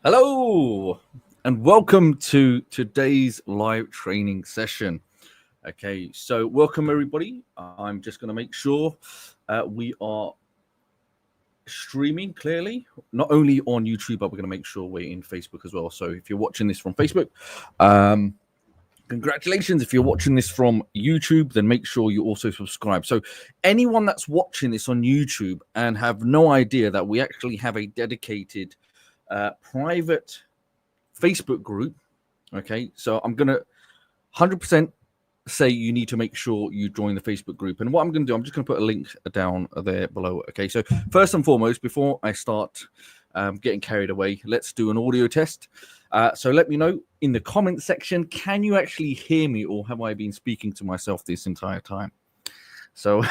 Hello and welcome to today's live training session. Okay, so welcome everybody. I'm just going to make sure we are streaming clearly, not only on YouTube, but we're going to make sure we're in Facebook as well. So if you're watching this from Facebook, congratulations. If you're watching this from YouTube, then make sure you also subscribe. So anyone that's watching this on YouTube and have no idea that we actually have a dedicated private Facebook group. Okay, so I'm gonna 100% say you need to make sure you join the Facebook group. And what I'm gonna do, I'm just gonna put a link down there below. Okay, so first and foremost, before I start getting carried away, let's do an audio test. So let me know in the comment section, can you actually hear me, or have I been speaking to myself this entire time? So,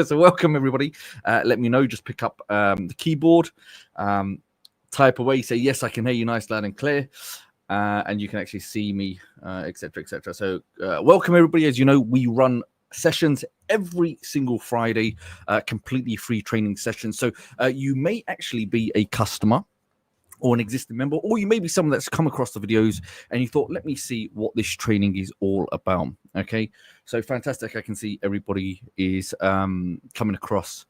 so welcome everybody. Let me know. Just pick up the keyboard. Type away, say yes, I can hear you nice, loud and clear, and you can actually see me, etc, etc. So welcome everybody. As you know, we run sessions every single Friday, completely free training sessions. So you may actually be a customer or an existing member, or you may be someone that's come across the videos and you thought, let me see what this training is all about. Okay, so fantastic. I can see everybody is coming across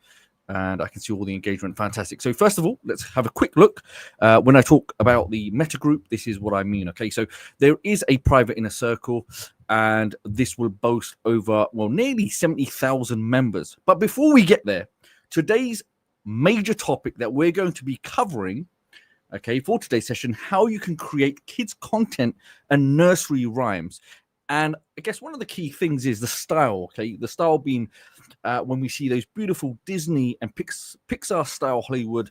and I can see all the engagement. Fantastic. So first of all, let's have a quick look. When I talk about the meta group, this is what I mean. Okay, so there is a private inner circle, and this will boast over, well, nearly 70,000 members. But before we get there, today's major topic that we're going to be covering, okay, for today's session, how you can create kids content and nursery rhymes. And I guess one of the key things is the style, okay? The style being when we see those beautiful Disney and Pixar style Hollywood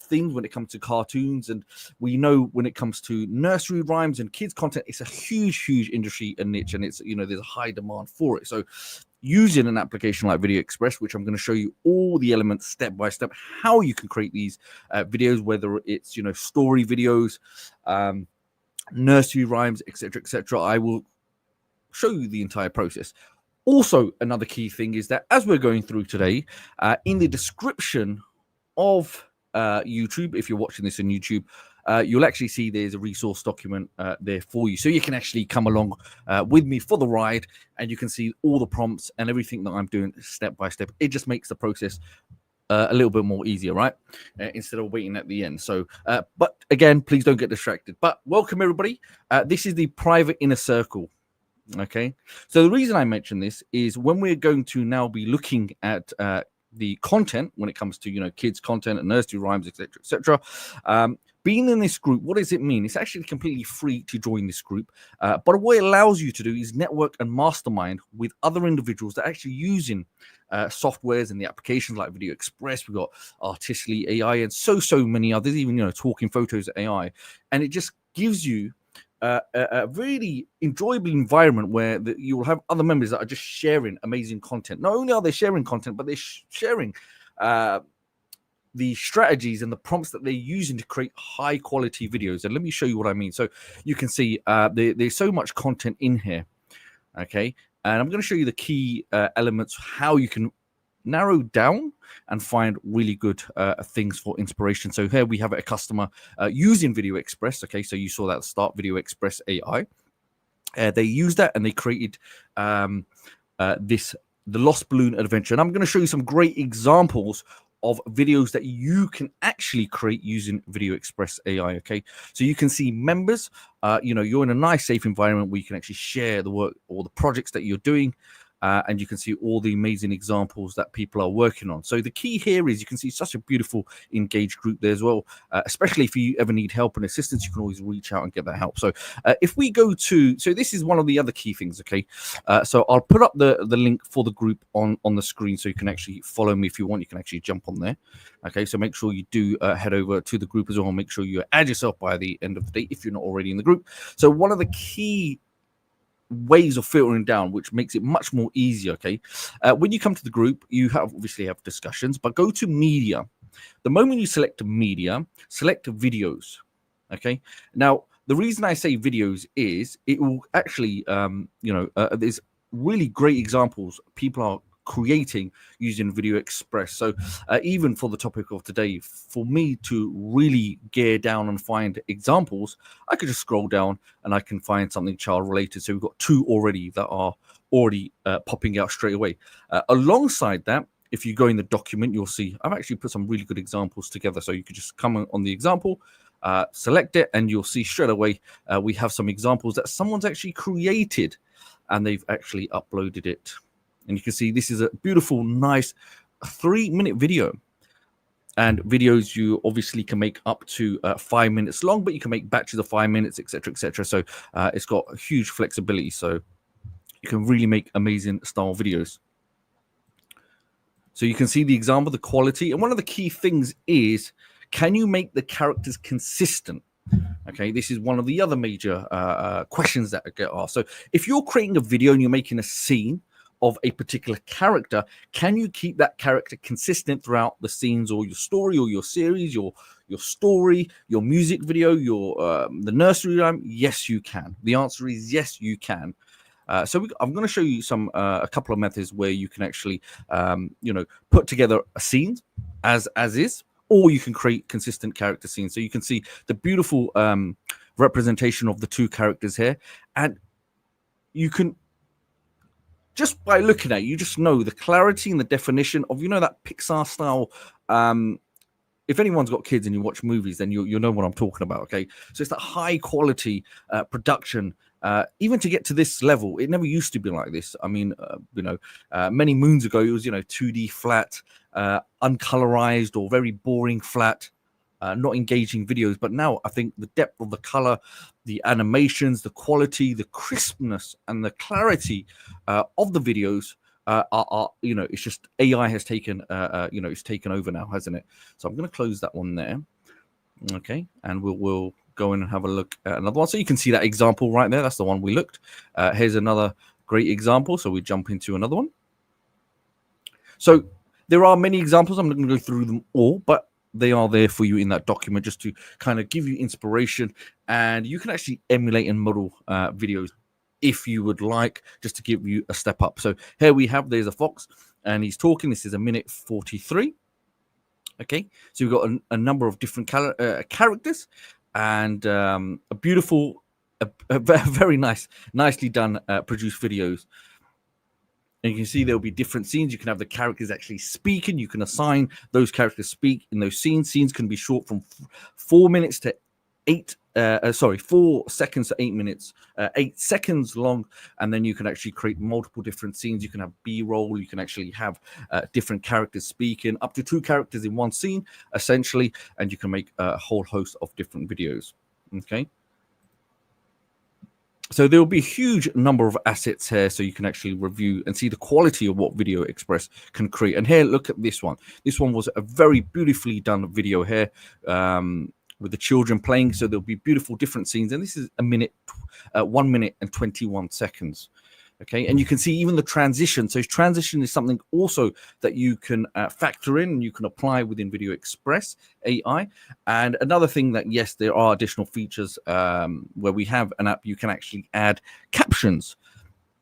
things when it comes to cartoons. And we know when it comes to nursery rhymes and kids content, it's a huge, huge industry and niche. And it's, you know, there's a high demand for it. So using an application like Video Express, which I'm going to show you all the elements step by step, how you can create these videos, whether it's, you know, story videos, nursery rhymes, etc., etc. I will show you the entire process. Also, another key thing is that as we're going through today, in the description of YouTube, if you're watching this on YouTube, you'll actually see there's a resource document there for you. So you can actually come along with me for the ride, and you can see all the prompts and everything that I'm doing step by step. It just makes the process a little bit more easier, right? Instead of waiting at the end. So, but again, please don't get distracted. But welcome everybody. This is the private inner circle. Okay, so the reason I mention this is when we're going to now be looking at the content when it comes to, you know, kids content and nursery rhymes, etc., etc. Being in this group, what does it mean? It's actually completely free to join this group, but what it allows you to do is network and mastermind with other individuals that are actually using softwares and the applications like Video Express. We've got Artistically AI and so many others, even, you know, Talking Photos AI, and it just gives you a really enjoyable environment where you will have other members that are just sharing amazing content. Not only are they sharing content, but they're sharing the strategies and the prompts that they're using to create high quality videos. And let me show you what I mean. So you can see there's so much content in here. Okay, and I'm going to show you the key elements, how you can narrow down and find really good things for inspiration. So here we have a customer using Video Express. Okay, so you saw that at the start, Video Express AI. They used that and they created the Lost Balloon Adventure. And I'm going to show you some great examples of videos that you can actually create using Video Express AI. Okay, so you can see members, you know, you're in a nice, safe environment where you can actually share the work or the projects that you're doing. And you can see all the amazing examples that people are working on. So the key here is you can see such a beautiful engaged group there as well, especially if you ever need help and assistance, you can always reach out and get that help. So if we go to, so this is one of the other key things, okay? So I'll put up the link for the group on the screen so you can actually follow me if you want. You can actually jump on there. Okay, so make sure you do head over to the group as well. Make sure you add yourself by the end of the day if you're not already in the group. So one of the key ways of filtering down, which makes it much more easier. Okay, when you come to the group, you obviously have discussions, but go to media. The moment you select media, select videos. Okay, now the reason I say videos is it will actually, there's really great examples people are creating using Video Express. So even for the topic of today, for me to really gear down and find examples, I could just scroll down and I can find something child related. So we've got 2 already that are already popping out straight away. Alongside that, if you go in the document, you'll see I've actually put some really good examples together. So you could just come on the example, select it, and you'll see straight away we have some examples that someone's actually created and they've actually uploaded it. And you can see this is a beautiful, nice 3-minute video. And videos you obviously can make up to 5 minutes long, but you can make batches of 5 minutes, etc., etc. So it's got a huge flexibility. So you can really make amazing style videos. So you can see the example, the quality. And one of the key things is, can you make the characters consistent? Okay, this is one of the other major questions that I get asked. So if you're creating a video and you're making a scene of a particular character, can you keep that character consistent throughout the scenes or your story or your series, your story, your music video, your the nursery rhyme? Yes, you can. The answer is yes, you can. So I'm going to show you a couple of methods where you can actually, put together a scene as is, or you can create consistent character scenes. So you can see the beautiful representation of the 2 characters here, and you can, just by looking at it, you just know the clarity and the definition of, that Pixar style. If anyone's got kids and you watch movies, then you'll know what I'm talking about. Okay, so it's that high quality production. Even to get to this level, it never used to be like this. I mean, many moons ago, it was 2D flat, uncolorized or very boring flat, not engaging videos. But now I think the depth of the color, the animations, the quality, the crispness, and the clarity of the videos are it's just AI has taken it's taken over now, hasn't it? So I'm going to close that one there. Okay, and we'll go in and have a look at another one. So you can see that example right there. That's the one we looked. Here's another great example. So we jump into another one. So there are many examples. I'm not going to go through them all, but they are there for you in that document just to kind of give you inspiration. And you can actually emulate and model videos if you would like, just to give you a step up. So here we have, there's a fox and he's talking. This is a minute 43. Okay, so we've got a number of different characters and a beautiful, very nicely done, produced videos. And you can see there'll be different scenes. You can have the characters actually speaking. You can assign those characters speak in those scenes. Scenes can be short from 4 minutes to 4 seconds to 8 minutes, 8 seconds long, and then you can actually create multiple different scenes. You can have B-roll, you can actually have different characters speaking, up to 2 characters in one scene, essentially, and you can make a whole host of different videos. Okay. So there will be a huge number of assets here, so you can actually review and see the quality of what Video Express can create. And here, look at this one. This one was a very beautifully done video here. With the children playing, so there'll be beautiful different scenes, and this is 1 minute and 21 seconds. Okay, and you can see even the transition. So transition is something also that you can factor in and you can apply within Video Express AI. And another thing that, yes, there are additional features where we have an app, you can actually add captions.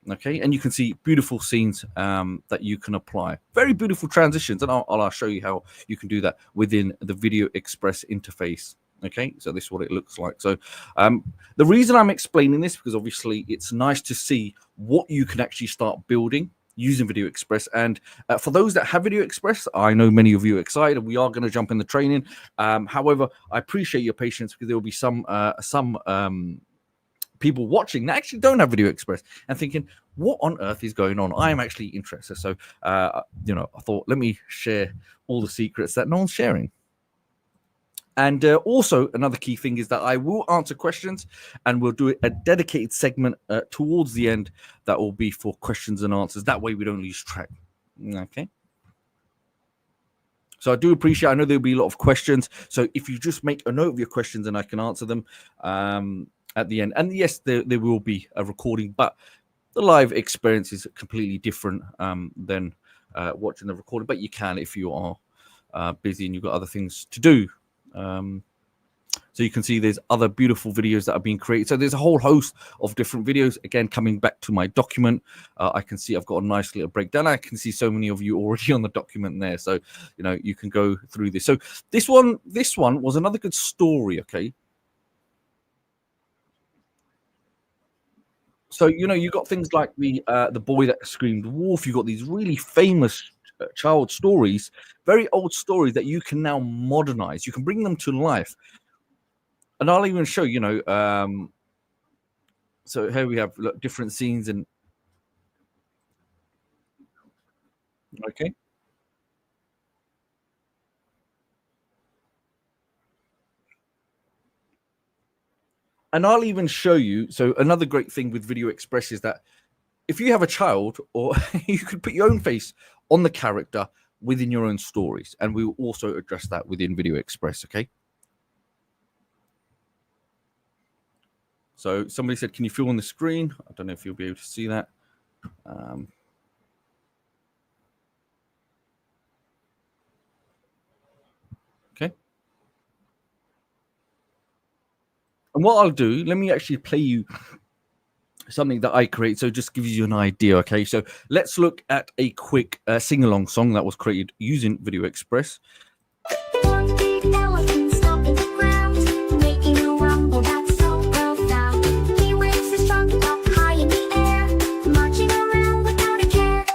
Okay, and you can see beautiful scenes that you can apply. Very beautiful transitions, and I'll show you how you can do that within the Video Express interface. Okay, so this is what it looks like. So the reason I'm explaining this, because obviously it's nice to see what you can actually start building using Video Express. And for those that have Video Express, I know many of you are excited. We are going to jump in the training. However, I appreciate your patience, because there will be some people watching that actually don't have Video Express and thinking, what on earth is going on? I am actually interested. So, I thought, let me share all the secrets that no one's sharing. And also, another key thing is that I will answer questions, and we'll do a dedicated segment towards the end that will be for questions and answers. That way we don't lose track. Okay. So I do appreciate, I know there'll be a lot of questions. So if you just make a note of your questions and I can answer them at the end. And yes, there will be a recording, but the live experience is completely different than watching the recording. But you can if you are busy and you've got other things to do. So you can see there's other beautiful videos that are being created. So there's a whole host of different videos. Again, coming back to my document, I can see I've got a nice little breakdown. I can see so many of you already on the document there. So, you can go through this. So this one was another good story, okay? So, you got things like the boy that screamed wolf. You got these really famous child stories, very old stories that you can now modernize. You can bring them to life. And I'll even show, so here we have look, different scenes and okay. And I'll even show you. So another great thing with Video Express is that if you have a child, or you could put your own face on the character within your own stories, and we will also address that within Video Express. Okay. So somebody said, "Can you feel on the screen?" I don't know if you'll be able to see that. Um, okay. And what I'll do, let me actually play you something that I create, so just gives you an idea. Okay, so let's look at a quick sing-along song that was created using Video Express. One big elephant stomping the ground, making a rumble that's so profound. He waves his trunk up high in the air, marching around without a care.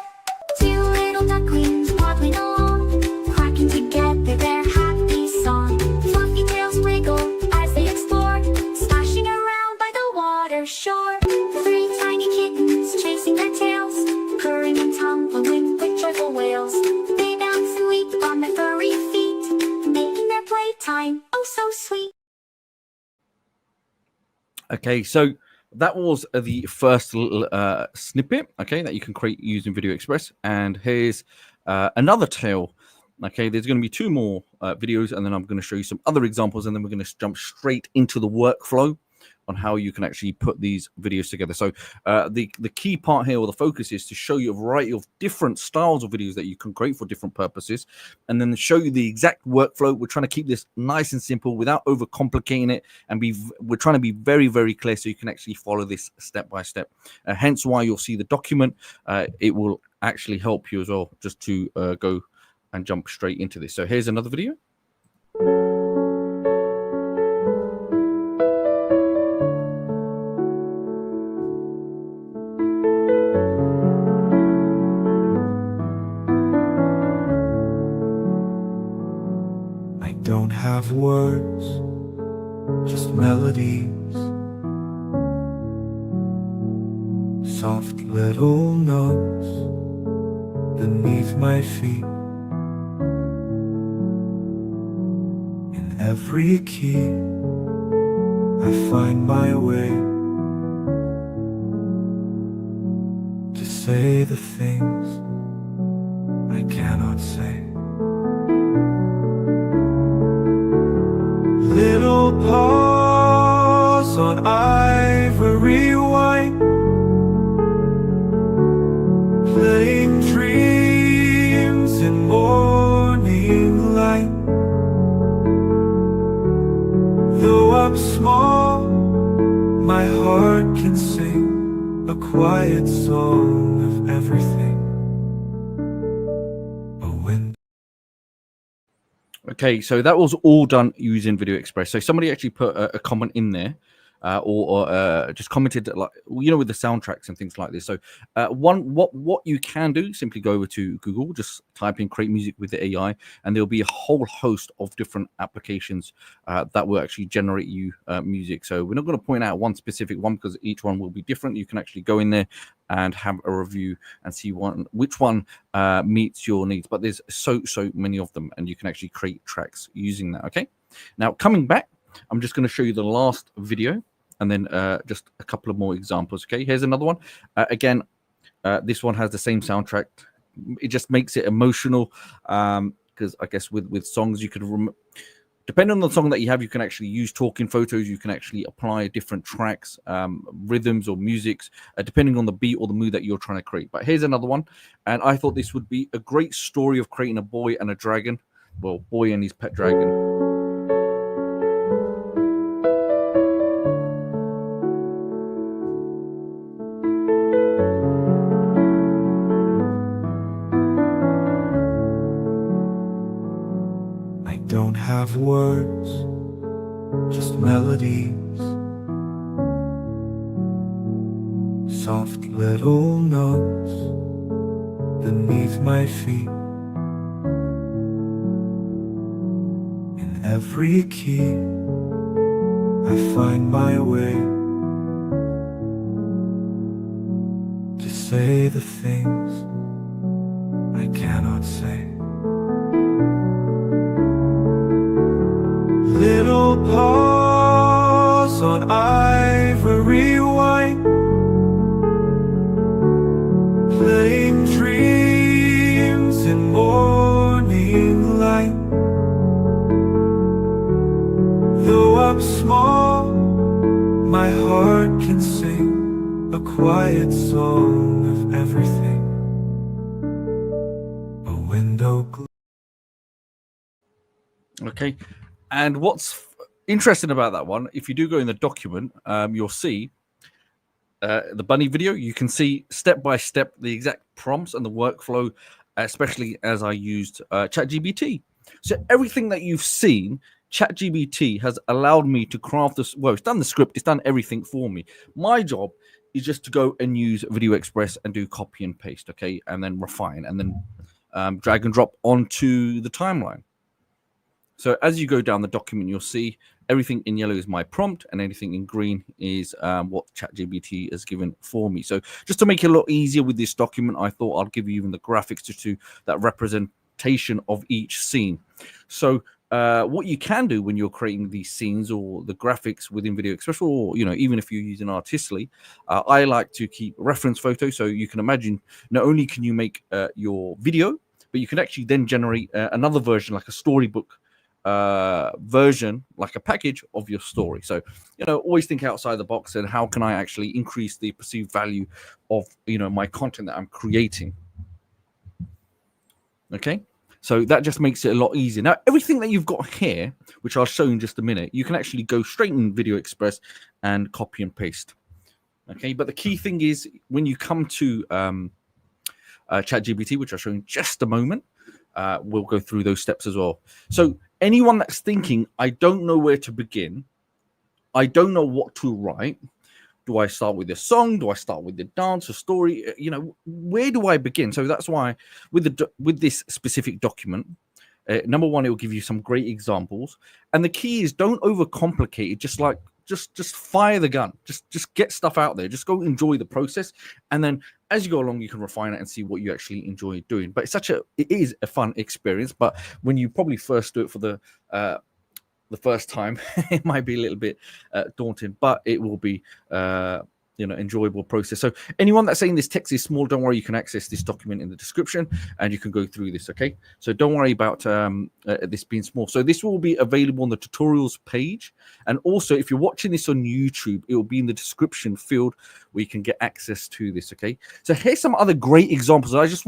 Two little ducklings waddling along, quacking together their happy song. Fluffy tails wiggle as they explore, splashing around by the water shore. Three tiny kittens chasing their tails, purring and tumbling with joyful wails. They bounce and leap on their furry feet, making their playtime oh so sweet. Okay, so that was the first little snippet, okay, that you can create using Video Express. And here's another tale. Okay, there's going to be two more videos, and then I'm going to show you some other examples, and then we're going to jump straight into the workflow on how you can actually put these videos together. So the key part here, or the focus, is to show you a variety of different styles of videos that you can create for different purposes, and then show you the exact workflow. We're trying to keep this nice and simple without overcomplicating it, and we're trying to be very, very clear so you can actually follow this step by step. Hence why you'll see the document. It will actually help you as well, just to go and jump straight into this. So here's another video. I don't have words, just melodies, soft little notes beneath my feet. In every key, I find my way to say the things I cannot say. Little paws on ivory white, playing dreams in morning light. Though I'm small, my heart can sing a quiet song of everything. A wind. Okay, so that was all done using Video Express. So somebody actually put a comment in there, or just commented, like, with the soundtracks and things like this. So what you can do, simply go over to Google, just type in create music with the AI, and there'll be a whole host of different applications that will actually generate you music. So we're not going to point out one specific one because each one will be different. You can actually go in there and have a review and see which one meets your needs. But there's so many of them, and you can actually create tracks using that. Okay, now coming back, I'm just going to show you the last video, and then just a couple of more examples. Okay, here's another one. Again, this one has the same soundtrack. It just makes it emotional, because I guess with songs you could depending on the song that you have, you can actually use talking photos. You can actually apply different tracks, rhythms or musics, depending on the beat or the mood that you're trying to create. But here's another one, and I thought this would be a great story of creating a boy and a dragon. Well, boy and his pet dragon. melodies, soft little notes beneath my feet. In every key, I find my way to say the things I cannot say. Little paws on ivory white, playing dreams in morning light. Though I'm small, my heart can sing a quiet song of everything. A window Okay, and what's interesting about that one, if you do go in the document, you'll see the bunny video. You can see step by step the exact prompts and the workflow, especially as I used ChatGPT. So everything that you've seen, ChatGPT has allowed me to craft this. Well, it's done the script, it's done everything for me. My job is just to go and use Video Express and do copy and paste, okay, and then refine and then drag and drop onto the timeline. So as you go down the document, you'll see everything in yellow is my prompt, and anything in green is what ChatGPT has given for me. So just to make it a lot easier with this document, I thought I'll give you even the graphics just to that representation of each scene. So what you can do when you're creating these scenes or the graphics within Video Express, or even if you're using Artistly, I like to keep reference photos. So you can imagine not only can you make your video, but you can actually then generate another version, like a storybook version, like a package of your story. So always think outside the box, and how can I actually increase the perceived value of my content that I'm creating. Okay, so that just makes it a lot easier. Now everything that you've got here, which I'll show you in just a minute, you can actually go straight in Video Express and copy and paste. Okay, but the key thing is when you come to ChatGPT, which I'll show you in just a moment, we'll go through those steps as well. So anyone that's thinking, I don't know where to begin, I don't know what to write, do I start with a song, do I start with the dance or story, where do I begin? So that's why with this specific document, number one, it will give you some great examples, and the key is don't overcomplicate it. Just fire the gun, just get stuff out there, just go enjoy the process, and then as you go along you can refine it and see what you actually enjoy doing. But it is a fun experience, but when you probably first do it for the first time, it might be a little bit daunting, but it will be enjoyable process. So anyone that's saying this text is small, don't worry, you can access this document in the description and you can go through this. Okay, so don't worry about this being small. So this will be available on the tutorials page, and also if you're watching this on YouTube, it will be in the description field where you can get access to this. Okay, so here's some other great examples. I just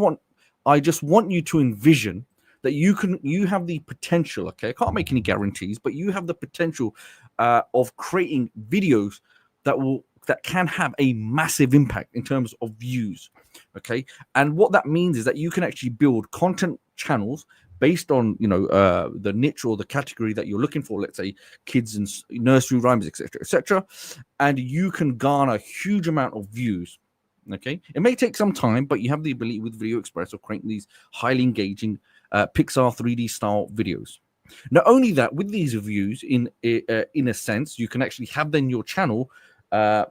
want you to envision that you have the potential. Okay, I can't make any guarantees, but you have the potential of creating videos that can have a massive impact in terms of views. Okay, and what that means is that you can actually build content channels based on the niche or the category that you're looking for. Let's say kids and nursery rhymes, etc., and you can garner a huge amount of views. Okay, it may take some time, but you have the ability with Video Express of creating these highly engaging Pixar 3D style videos. Not only that, with these reviews, in a sense, you can actually have then your channel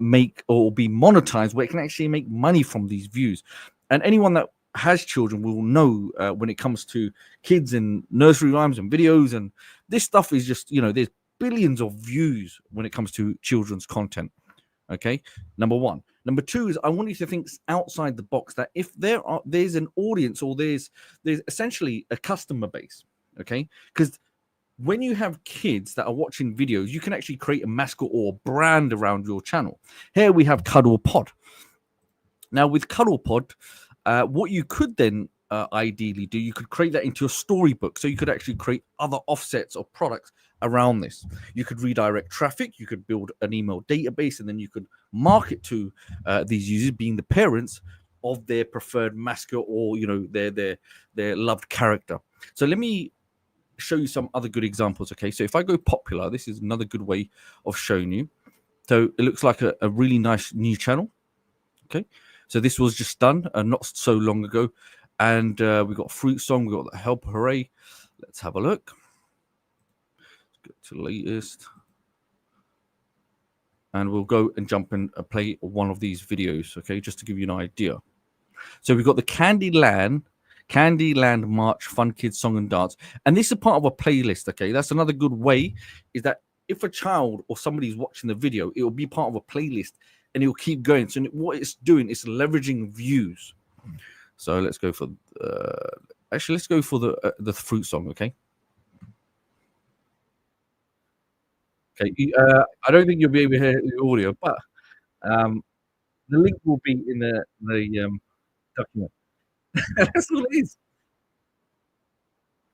make or be monetized, where it can actually make money from these views. And anyone that has children will know when it comes to kids and nursery rhymes and videos, and this stuff is just there's billions of views when it comes to children's content. Okay, number one. Number two is I want you to think outside the box, that if there's an audience or there's essentially a customer base. Okay, because when you have kids that are watching videos, you can actually create a mascot or brand around your channel. Here we have Cuddle Pod. Now with Cuddle Pod, what you could then ideally do, you could create that into a storybook. So you could actually create other offsets of products around this. You could redirect traffic, you could build an email database, and then you could market to these users, being the parents of their preferred mascot or their loved character. So let me show you some other good examples. Okay, so if I go popular, this is another good way of showing you. So it looks like a really nice new channel. Okay, so this was just done not so long ago, and we got Fruit Song, we got the Help Hooray. Let's have a look. Let's go to latest, and we'll go and jump and play one of these videos. Okay, just to give you an idea. So we've got the Candyland March Fun Kids Song and Dance, and this is part of a playlist. Okay, that's another good way, is that if a child or somebody's watching the video, it will be part of a playlist and it will keep going. So what it's doing is leveraging views. So let's go for actually let's go for the Fruit Song. Okay, I don't think you'll be able to hear the audio, but the link will be in the document. That's all it is.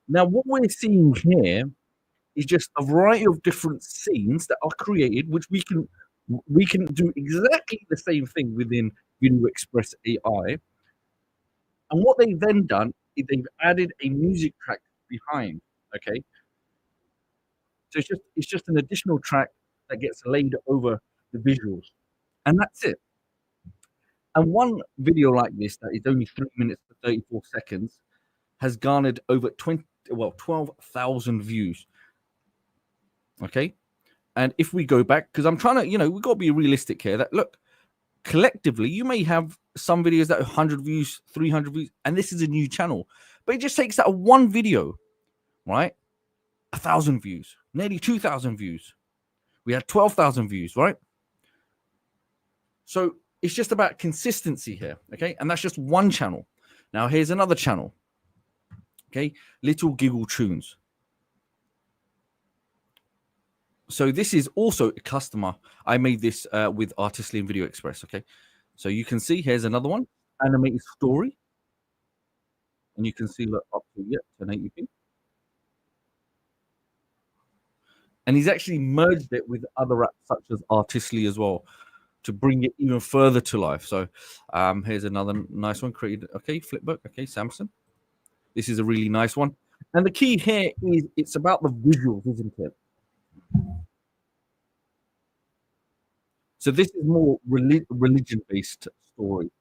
Now, what we're seeing here is just a variety of different scenes that are created, which we can do exactly the same thing within Video Express AI. And what they've then done is they've added a music track behind. Okay, so it's just an additional track that gets laid over the visuals, and that's it. And one video like this that is only 3 minutes to 34 seconds has garnered over 12,000 views. Okay, and if we go back, because I'm trying to, we've got to be realistic here, that look, collectively you may have some videos that are 100 views, 300 views, and this is a new channel, but it just takes that one video, right? 1,000 views, nearly 2,000 views. We had 12,000 views, right? So it's just about consistency here. Okay, and that's just one channel. Now here's another channel. Okay, Little Giggle Tunes. So this is also a customer. I made this with Artistly and Video Express. Okay, so you can see here's another one, animated story, and you can see look up to 1080p. And he's actually merged it with other apps such as Artistly as well to bring it even further to life. So here's another nice one created. Okay, Flipbook. Okay, Samson. This is a really nice one. And the key here is it's about the visuals, isn't it? So this is more religion-based story.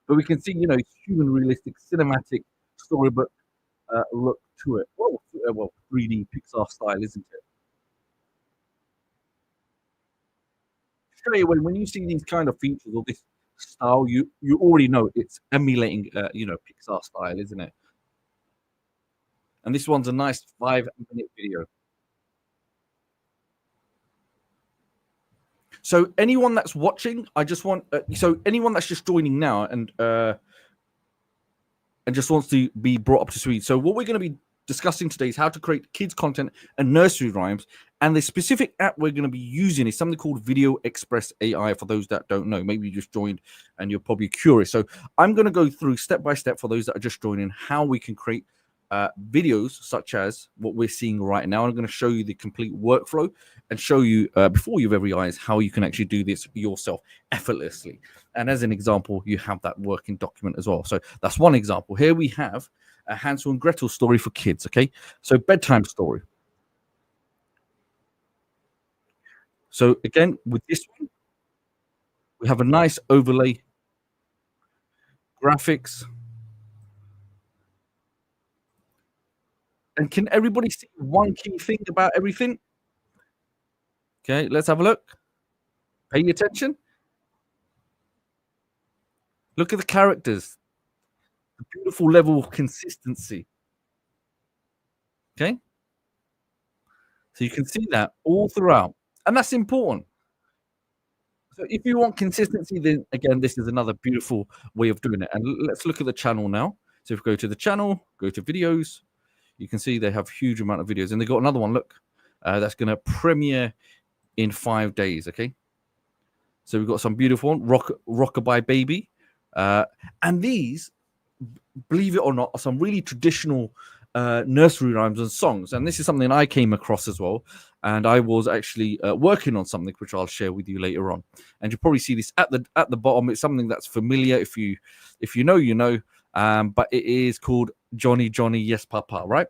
But we can see, it's human realistic, cinematic storybook look to it. Well, 3D Pixar style, isn't it? Straight away, when you see these kind of features or this style, you already know it's emulating, Pixar style, isn't it? And this one's a nice 5-minute video. So anyone that's watching, I just want so anyone that's just joining now and just wants to be brought up to speed. So what we're going to be discussing today is how to create kids content and nursery rhymes. And the specific app we're going to be using is something called Video Express AI. For those that don't know, maybe you just joined and you're probably curious. So I'm going to go through step by step for those that are just joining how we can create videos such as what we're seeing right now. I'm going to show you the complete workflow and show you before your very eyes how you can actually do this yourself effortlessly. And as an example, you have that working document as well. So that's one example. Here we have a Hansel and Gretel story for kids. Okay, so bedtime story. So again, with this one, we have a nice overlay, graphics. And can everybody see one key thing about everything? Okay, let's have a look. Pay attention. Look at the characters. The beautiful level of consistency. Okay. So you can see that all throughout. And that's important. So if you want consistency, then again, this is another beautiful way of doing it. And let's look at the channel now. So if we go to the channel, go to videos, you can see they have huge amount of videos. And they got another one, look, that's going to premiere in 5 days, okay? So we've got some beautiful one, Rockabye Baby. And these, believe it or not, are some really traditional nursery rhymes and songs. And this is something I came across as well. And I was actually working on something which I'll share with you later on. And you'll probably see this at the bottom. It's something that's familiar. If you know, you know. But it is called Johnny, Johnny, Yes, Papa, right?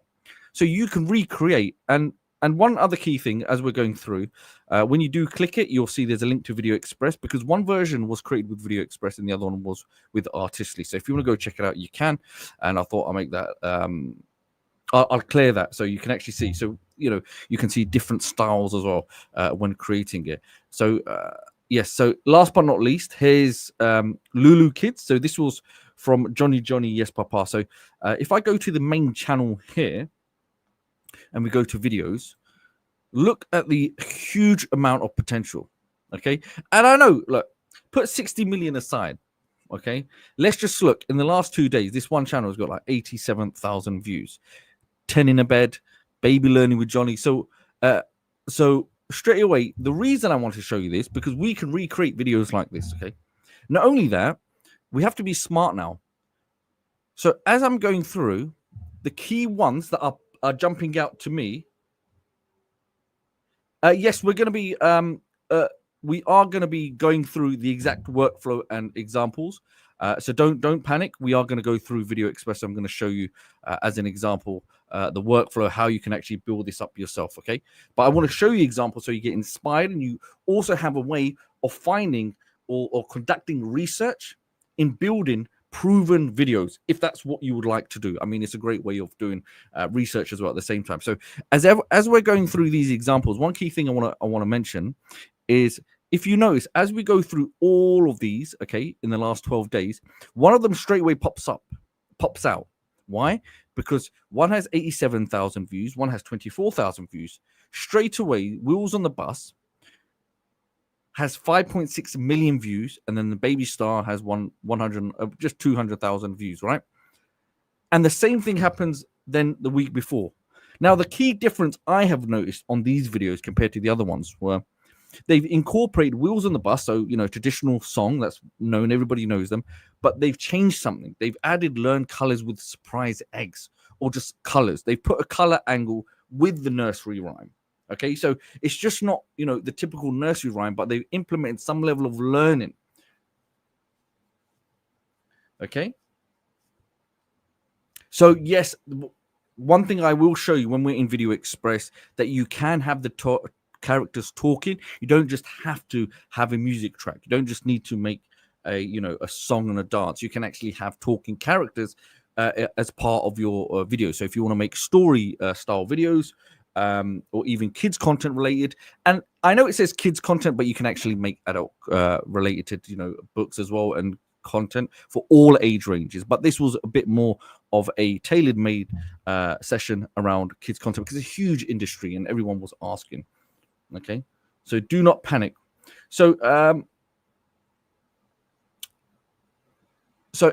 So you can recreate. And one other key thing as we're going through, when you do click it, you'll see there's a link to Video Express, because one version was created with Video Express and the other one was with Artistly. So if you want to go check it out, you can. And I thought I'll make that, I'll clear that so you can actually see. So, you can see different styles as well when creating it. So, yes. So last but not least, here's Lulu Kids. So this was from Johnny Yes Papa. So if I go to the main channel here, and we go to videos, look at the huge amount of potential. Okay. And I know, look, put 60 million aside. Okay. Let's just look in the last 2 days. This one channel has got like 87,000 views, 10 in a bed, baby learning with Johnny. So straight away, the reason I want to show you this, because we can recreate videos like this. Okay. Not only that, we have to be smart now. So as I'm going through, the key ones that are jumping out to me. Yes, we're going to be we are going to be going through the exact workflow and examples. So don't panic. We are going to go through Video Express. I'm going to show you as an example the workflow, how you can actually build this up yourself. Okay, but I want to show you examples so you get inspired, and you also have a way of finding or conducting research in building proven videos, if that's what you would like to do. I mean, it's a great way of doing research as well at the same time. So as we're going through these examples, one key thing I want to mention is, if you notice, as we go through all of these, okay, in the last 12 days, one of them straight away pops out. Why? Because one has 87,000 views, one has 24,000 views. Straight away, Wheels on the Bus has 5.6 million views, and then the Baby Star has 200,000 views, right? And the same thing happens then the week before. Now, the key difference I have noticed on these videos compared to the other ones were they've incorporated Wheels on the Bus, so traditional song that's known, everybody knows them, but they've changed something. They've added learn colors with surprise eggs, or just colors. They've put a color angle with the nursery rhyme. Okay, so it's just not, the typical nursery rhyme, but they've implemented some level of learning. Okay. So yes, one thing I will show you when we're in Video Express, that you can have the characters talking. You don't just have to have a music track. You don't just need to make a song and a dance. You can actually have talking characters as part of your video. So if you want to make story style videos, or even kids content related, and I know it says kids content, but you can actually make adult related books as well, and content for all age ranges. But this was a bit more of a tailored made session around kids content, because it's a huge industry and everyone was asking. Okay, so do not panic. So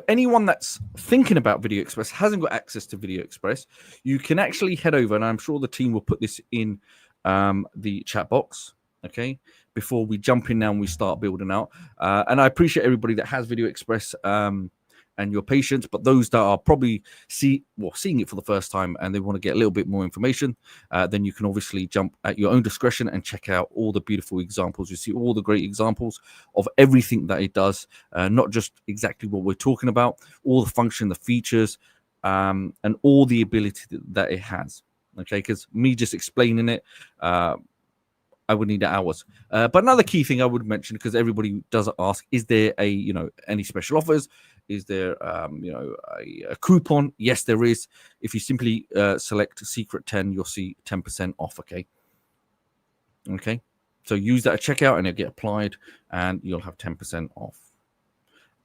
anyone that's thinking about Video Express, hasn't got access to Video Express, you can actually head over, and I'm sure the team will put this in the chat box, okay, before we jump in now and we start building out. And I appreciate everybody that has Video Express and your patience, but those that are probably seeing it for the first time and they want to get a little bit more information, then you can obviously jump at your own discretion and check out all the beautiful examples. You see all the great examples of everything that it does, not just exactly what we're talking about, all the function, the features, and all the ability that it has. Okay, because me just explaining it, I would need hours. But another key thing I would mention, because everybody does ask, is there any special offers? Is there a coupon? Yes, there is. If you simply select Secret 10, you'll see 10% off. Okay, so use that at checkout and it'll get applied and you'll have 10% off.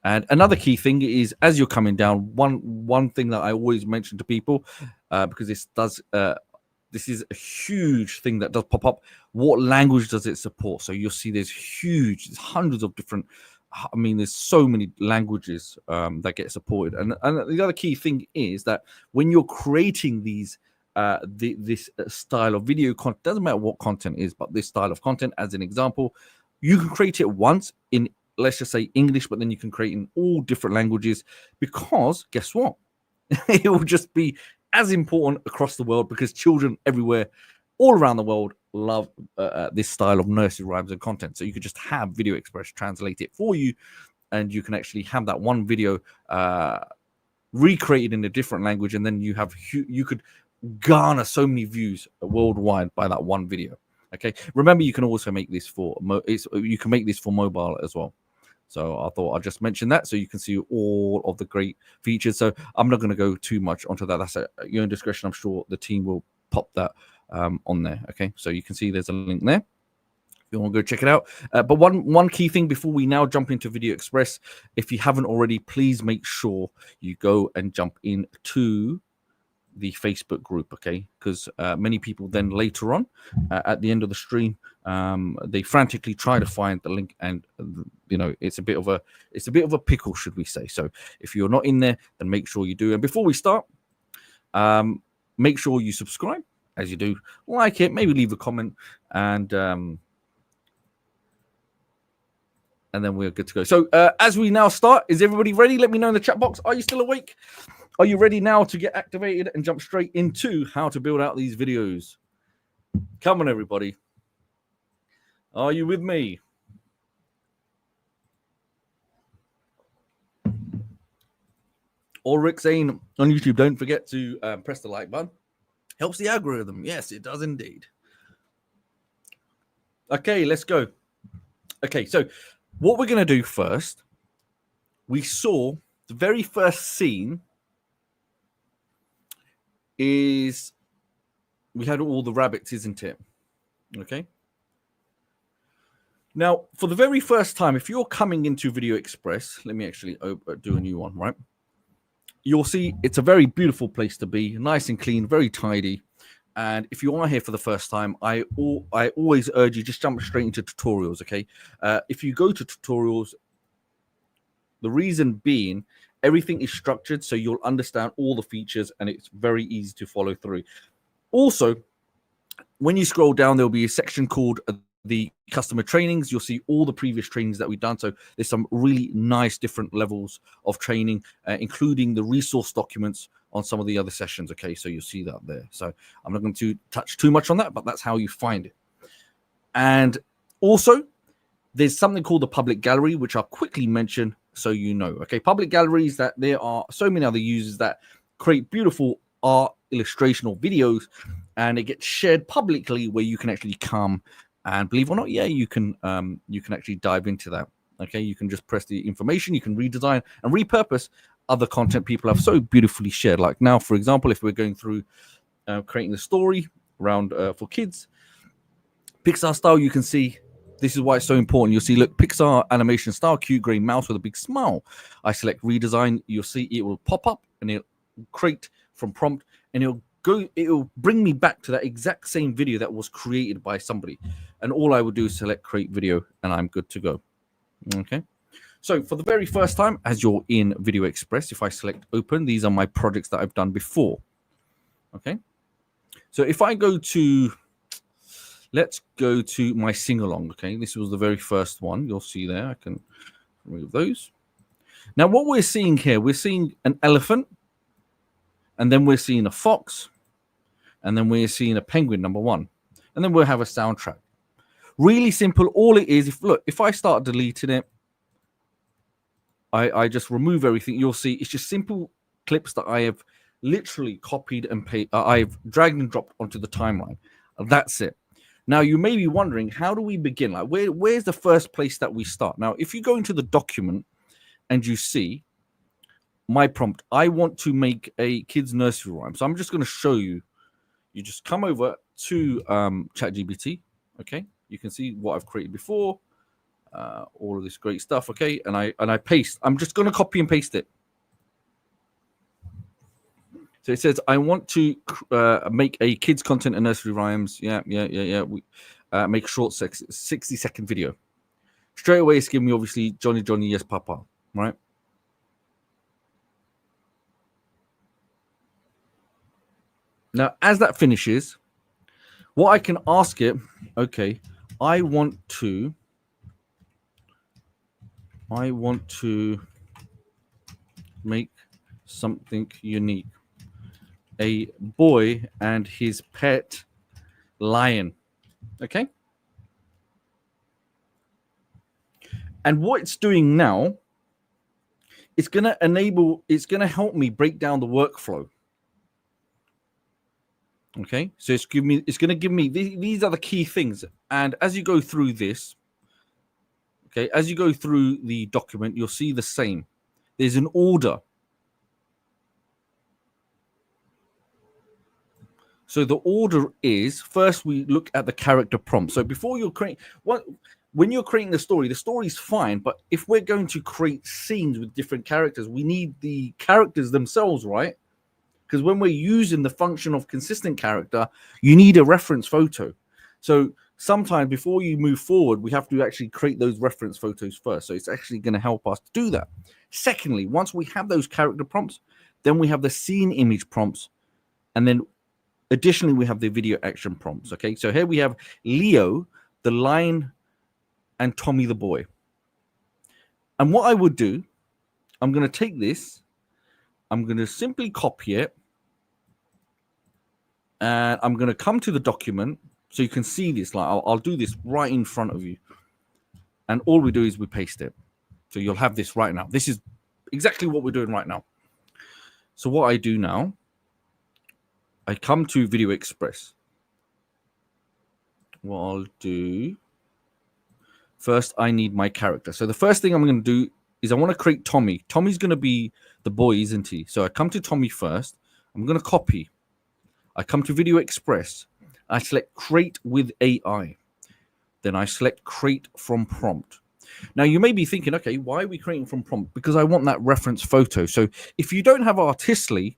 And another key thing is, as you're coming down, one thing that I always mention to people, because this is a huge thing that does pop up. What language does it support? So you'll see there's hundreds of different, there's so many languages that get supported. And the other key thing is that when you're creating these, this style of video content, doesn't matter what content is, but this style of content, as an example, you can create it once in, let's just say, English, but then you can create in all different languages, because guess what? It will just be as important across the world, because children everywhere, all around the world, love this style of nursery rhymes and content. So you could just have Video Express translate it for you, and you can actually have that one video recreated in a different language, and then you could garner so many views worldwide by that one video. Okay, remember you can also make this for you can make this for mobile as well. So I thought I'd just mention that so you can see all of the great features. So I'm not going to go too much onto that. That's at your own discretion. I'm sure the team will pop that on there. Okay, so you can see there's a link there if you want to go check it out. But one key thing before we now jump into Video Express, if you haven't already, please make sure you go and jump into the Facebook group, okay? Because many people then later on at the end of the stream, they frantically try to find the link, and you know it's a bit of a pickle, should we say? So if you're not in there, then make sure you do. And before we start, make sure you subscribe. As you do, like it, maybe leave a comment, and then we're good to go. So as we now start, is everybody ready? Let me know in the chat box. Are you still awake? Are you ready now to get activated and jump straight into how to build out these videos? Come on, everybody. Are you with me? Or Rick saying on YouTube, don't forget to press the like button. Helps the algorithm. Yes, it does indeed. Okay, let's go. Okay, so what we're going to do first, we saw the very first scene is we had all the rabbits, isn't it? Okay. Now, for the very first time, if you're coming into Video Express, let me actually do a new one, right? You'll see it's a very beautiful place to be, nice and clean, very tidy. And if you are here for the first time, I always urge you just jump straight into tutorials, okay? If you go to tutorials, the reason being, everything is structured so you'll understand all the features and it's very easy to follow through. Also, when you scroll down, there'll be a section called the customer trainings. You'll see all the previous trainings that we've done. So there's some really nice different levels of training, including the resource documents on some of the other sessions. Okay, so you'll see that there. So I'm not going to touch too much on that, but that's how you find it. And also, there's something called the public gallery, which I'll quickly mention so you know. Okay, public galleries, that there are so many other users that create beautiful art, illustration, or videos, and it gets shared publicly where you can actually come and, believe it or not, yeah, you can actually dive into that. Okay, you can just press the information, you can redesign and repurpose other content people have so beautifully shared. Like now, for example, if we're going through creating the story around for kids, Pixar style, you can see this is why it's so important. You'll see, look, Pixar animation style, cute gray mouse with a big smile. I select redesign. You'll see it will pop up and it'll create from prompt, and it'll bring me back to that exact same video that was created by somebody. And all I would do is select create video and I'm good to go. Okay. So for the very first time, as you're in Video Express, if I select open, these are my projects that I've done before. Okay. So if I go to, let's go to my Singalong. Okay, this was the very first one. You'll see there. I can remove those. Now, what we're seeing here, we're seeing an elephant, and then we're seeing a fox, and then we're seeing a penguin, number one, and then we'll have a soundtrack. Really simple. All it is, if I start deleting it, I just remove everything. You'll see it's just simple clips that I have literally copied and pasted. I've dragged and dropped onto the timeline. That's it. Now, you may be wondering, how do we begin? Like, where's the first place that we start? Now, if you go into the document and you see my prompt, I want to make a kids nursery rhyme. So I'm just going to show you. You just come over to ChatGPT. Okay, you can see what I've created before, all of this great stuff. Okay, and I paste. I'm just going to copy and paste it. So it says, I want to make a kids content and nursery rhymes. Yeah. We make a short 60-second video. Straight away, it's giving me, obviously, Johnny, Johnny, yes, Papa, right? Now, as that finishes, what I can ask it, okay, I want to make something unique. A boy and his pet lion. Okay. And what it's doing now, it's going to help me break down the workflow. Okay, so it's going to give me these are the key things. And as you go through this, okay, as you go through the document, you'll see the same. There's an order. So the order is, first we look at the character prompt. So before you're creating when you're creating the story is fine, but if we're going to create scenes with different characters, we need the characters themselves, right? Because when we're using the function of consistent character, you need a reference photo. So sometimes before you move forward, we have to actually create those reference photos first. So it's actually going to help us to do that. Secondly, once we have those character prompts, then we have the scene image prompts. And then additionally, we have the video action prompts. Okay, so here we have Leo, the lion, and Tommy the boy. And what I would do, I'm going to take this, I'm going to simply copy it, and I'm going to come to the document so you can see this. Like I'll do this right in front of you, and all we do is we paste it. So you'll have this right now. This is exactly what we're doing right now. So what I do now, I come to Video Express. What I'll do, first I need my character. So the first thing I'm going to do is I want to create Tommy. Tommy's going to be the boy, isn't he? So I come to Tommy first. I'm going to copy. I come to Video Express. I select Create with AI. Then I select Create from Prompt. Now you may be thinking, okay, why are we creating from prompt? Because I want that reference photo. So if you don't have Artistly,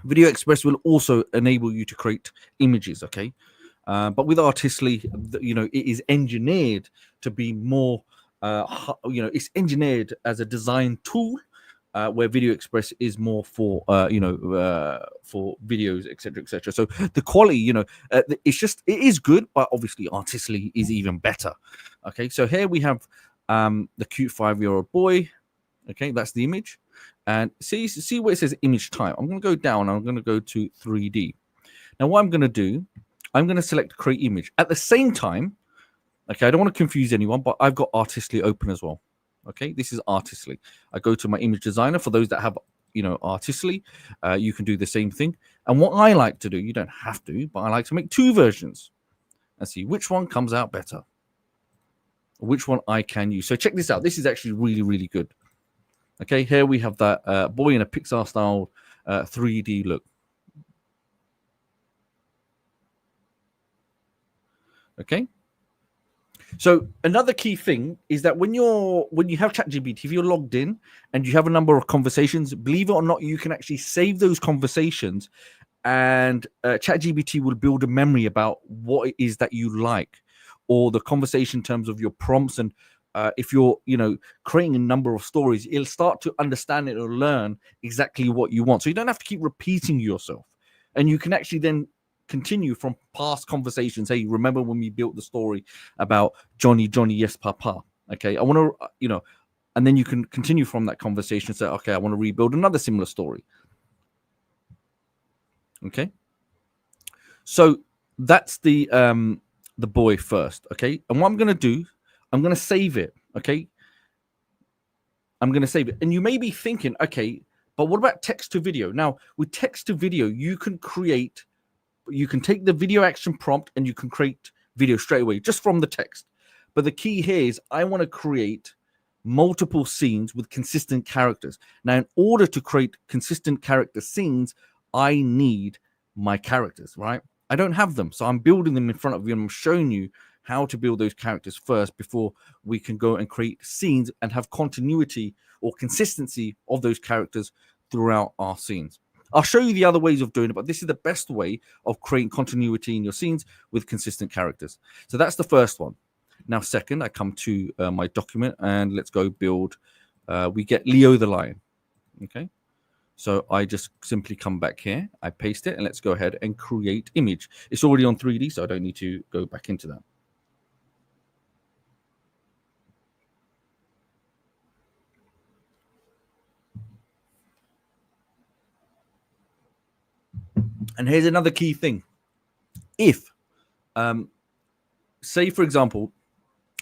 Video Express will also enable you to create images, okay? But with Artistly, you know, it is engineered to be more, you know, it's engineered as a design tool, where Video Express is more for, you know, for videos, etc., etc. So the quality, you know, it's just, it is good, but obviously Artistly is even better. Okay, so here we have the cute 5-year-old boy. Okay, that's the image. And see where it says image type. I'm going to go down. I'm going to go to 3D. Now, what I'm going to do, I'm going to select create image. At the same time, okay, I don't want to confuse anyone, but I've got Artistly open as well. Okay, this is Artistly. I go to my image designer. For those that have, you know, Artistly, you can do the same thing. And what I like to do, you don't have to, but I like to make 2 versions and see which one comes out better, which one I can use. So check this out. This is actually really, really good. Okay, here we have that boy in a Pixar style 3D look. Okay. So another key thing is that when you have ChatGPT, if you're logged in and you have a number of conversations, believe it or not, you can actually save those conversations, and ChatGPT will build a memory about what it is that you like, or the conversation in terms of your prompts. And if you're, you know, creating a number of stories, it'll start to understand it or learn exactly what you want. So you don't have to keep repeating yourself, and you can actually then continue from past conversations. Hey, remember when we built the story about Johnny, yes, Papa? Okay, I want to, you know, and then you can continue from that conversation and say, okay, I want to rebuild another similar story. Okay, so that's the boy first. Okay, and what I'm going to do, I'm going to save it. Okay, I'm going to save it. And you may be thinking, okay, but what about text to video? Now, with text to video, you can take the video action prompt and you can create video straight away just from the text. But the key here is I want to create multiple scenes with consistent characters. Now, in order to create consistent character scenes, I need my characters, right? I don't have them. So I'm building them in front of you, and I'm showing you how to build those characters first before we can go and create scenes and have continuity or consistency of those characters throughout our scenes. I'll show you the other ways of doing it, but this is the best way of creating continuity in your scenes with consistent characters. So that's the first one. Now, second, I come to my document, and let's go build. We get Leo the lion. Okay. So I just simply come back here. I paste it, and let's go ahead and create image. It's already on 3D, so I don't need to go back into that. And here's another key thing. If, say, for example,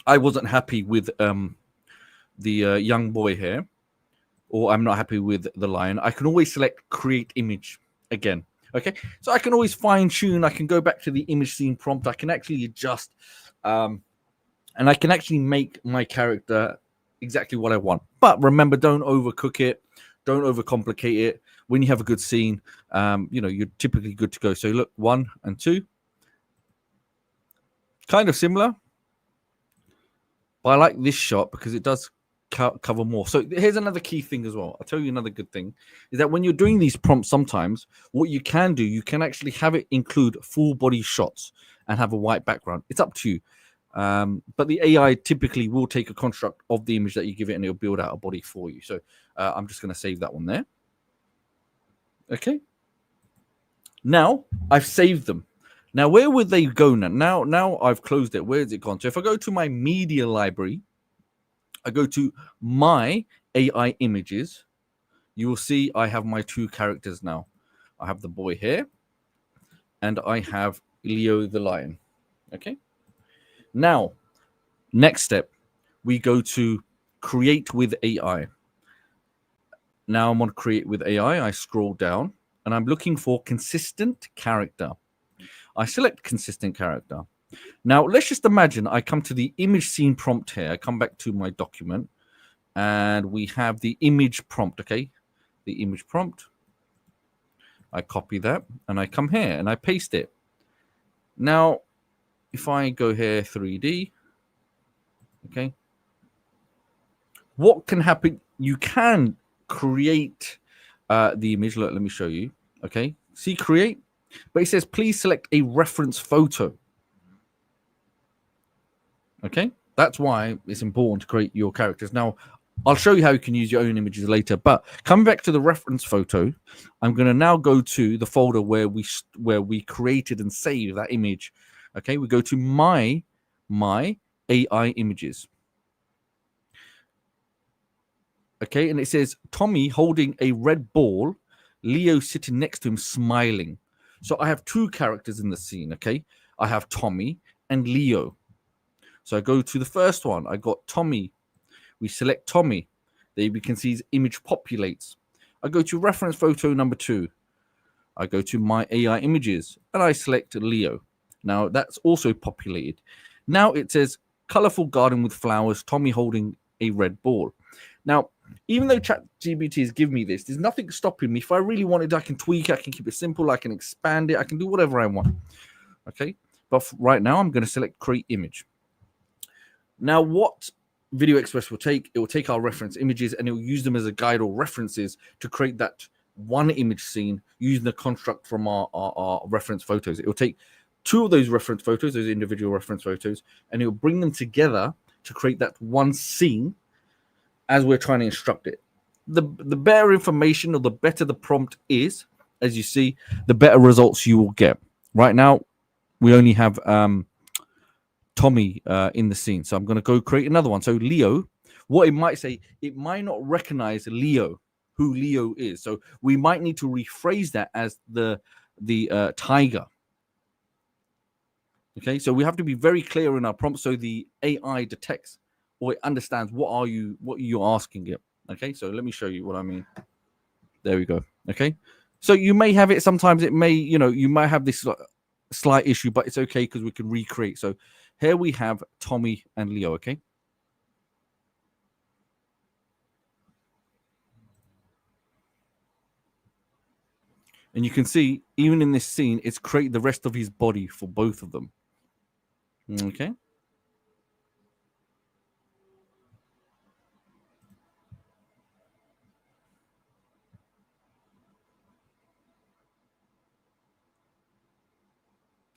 I wasn't happy with the young boy here, or I'm not happy with the lion, I can always select create image again. Okay, so I can always fine tune. I can go back to the image scene prompt. I can actually adjust, and I can actually make my character exactly what I want. But remember, don't overcook it, don't overcomplicate it. When you have a good scene, you're typically good to go. So look, 1 and 2, kind of similar. But I like this shot because it does cover more. So here's another key thing as well. I'll tell you another good thing is that when you're doing these prompts, sometimes what you can do, you can actually have it include full body shots and have a white background. It's up to you. But the AI typically will take a construct of the image that you give it and it'll build out a body for you. So I'm just going to save that one there. Okay. Now I've saved them. Now, where would they go now? Now I've closed it. Where has it gone? So if I go to my media library, I go to my AI images, you will see I have my 2 characters now. I have the boy here and I have Leo the lion. Okay. Now, next step, we go to create with AI. Now I'm on create with AI. I scroll down and I'm looking for consistent character. I select consistent character. Now, let's just imagine I come to the image scene prompt here. I come back to my document and we have the image prompt. Okay. The image prompt. I copy that and I come here and I paste it. Now, if I go here 3D, okay, what can happen? You can create the image. Look, let me show you. Okay, see create, but it says please select a reference photo. Okay, that's why it's important to create your characters. Now, I'll show you how you can use your own images later, but coming back to the reference photo, I'm going to now go to the folder where we created and saved that image. Okay, we go to my AI images. Okay, and it says Tommy holding a red ball, Leo sitting next to him smiling. So I have 2 characters in the scene. Okay, I have Tommy and Leo. So I go to the first one. I got Tommy. We select Tommy. There we can see his image populates. I go to reference photo number 2. I go to my AI images and I select Leo. Now that's also populated. Now it says colorful garden with flowers, Tommy holding a red ball. Now, even though ChatGPT has given me this, there's nothing stopping me. If I really wanted, I can tweak it, I can keep it simple, I can expand it, I can do whatever I want. Okay, but right now I'm going to select create image. Now, what Video Express will take, it will take our reference images and it will use them as a guide or references to create that one image scene using the construct from our reference photos. It will take 2 of those reference photos, those individual reference photos, and it will bring them together to create that one scene as we're trying to instruct it. The better information or the better the prompt is, as you see, the better results you will get. Right now, we only have Tommy in the scene. So I'm going to go create another one. So Leo, what it might say, it might not recognize Leo, who Leo is. So we might need to rephrase that as the tiger. Okay, so we have to be very clear in our prompt so the AI detects or it understands what you're asking it. Okay, so let me show you what I mean. There we go. Okay, so you may have it. Sometimes it may, you might have this slight issue, but it's okay because we can recreate. So here we have Tommy and Leo. Okay. And you can see, even in this scene, it's created the rest of his body for both of them. Okay.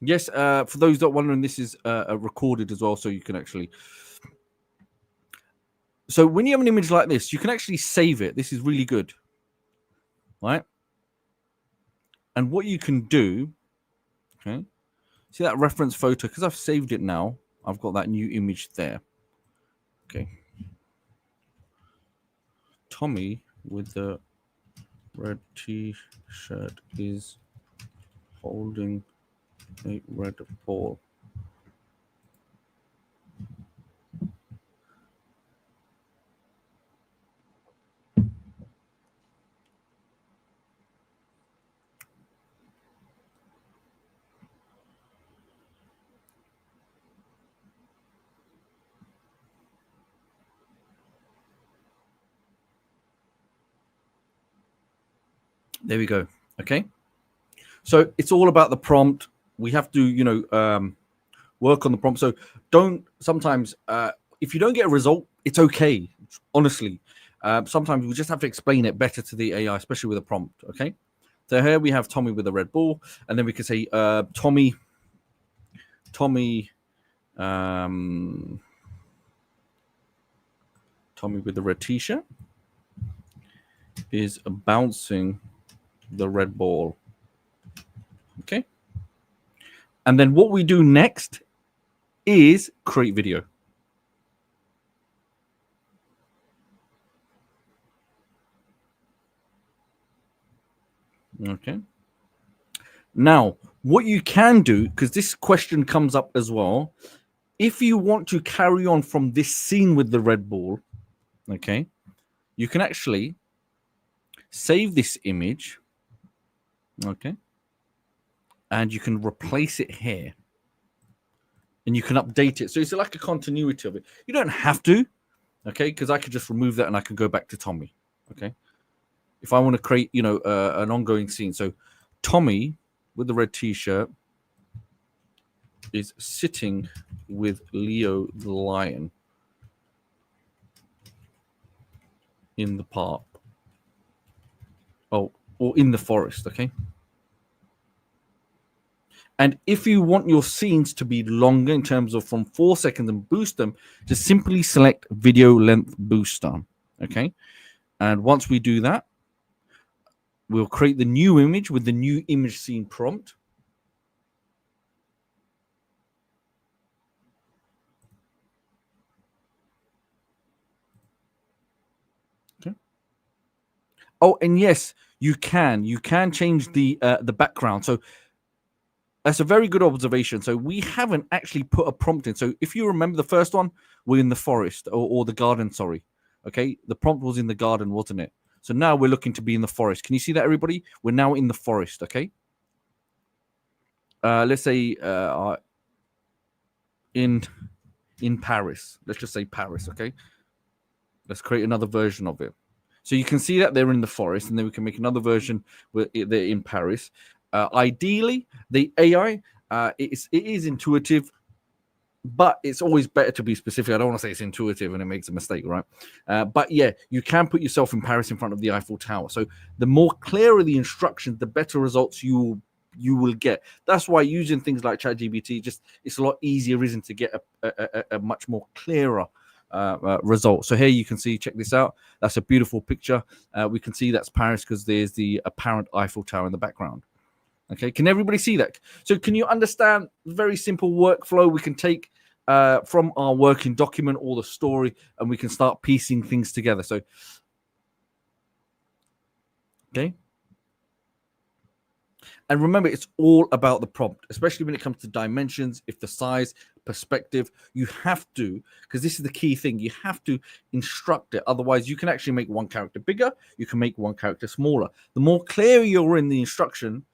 Yes, for those that are wondering, this is recorded as well, so you can actually... So when you have an image like this, you can actually save it. This is really good. Right? And what you can do... Okay. See that reference photo? Because I've saved it now, I've got that new image there. Okay. Tommy with the red t-shirt is holding a red ball. There we go. Okay. So it's all about the prompt. We have to, work on the prompt. So don't sometimes, if you don't get a result, it's okay. Honestly, sometimes we just have to explain it better to the AI, especially with a prompt. Okay. So here we have Tommy with a red ball, and then we can say, Tommy, Tommy with the red t-shirt is bouncing the red ball. Okay. And then what we do next is create video. Okay. Now, what you can do, because this question comes up as well, if you want to carry on from this scene with the red ball, okay, you can actually save this image, okay, and you can replace it here. And you can update it. So it's like a continuity of it. You don't have to, okay, because I could just remove that and I can go back to Tommy, okay. If I want to create, an ongoing scene. So Tommy with the red t-shirt is sitting with Leo the lion in the park. Oh, or in the forest, okay? And if you want your scenes to be longer in terms of from 4 seconds and boost them, just simply select video length booster, okay? And once we do that, we'll create the new image with the new image scene prompt. Okay. Oh, and yes, you can change the background. So that's a very good observation. So we haven't actually put a prompt in. So if you remember the first one, we're in the forest or the garden, sorry. Okay, the prompt was in the garden, wasn't it? So now we're looking to be in the forest. Can you see that, everybody? We're now in the forest, okay? Let's say in Paris. Let's just say Paris, okay? Let's create another version of it. So you can see that they're in the forest, and then we can make another version where they're in Paris. Ideally, the AI, it is intuitive, but it's always better to be specific. I don't want to say it's intuitive and it makes a mistake, right? But yeah, you can put yourself in Paris in front of the Eiffel Tower. So the more clearer the instructions, the better results you will get. That's why using things like ChatGPT, it's a lot easier, isn't it, to get a much more clearer result. So here you can see, check this out. That's a beautiful picture. We can see that's Paris because there's the apparent Eiffel Tower in the background. Okay, can everybody see that? So can you understand the very simple workflow we can take from our working document or the story, and we can start piecing things together? So, okay. And remember, it's all about the prompt, especially when it comes to dimensions. If the size, perspective, you have to, because this is the key thing, you have to instruct it. Otherwise, you can actually make one character bigger, you can make one character smaller. The more clear you're in the instruction,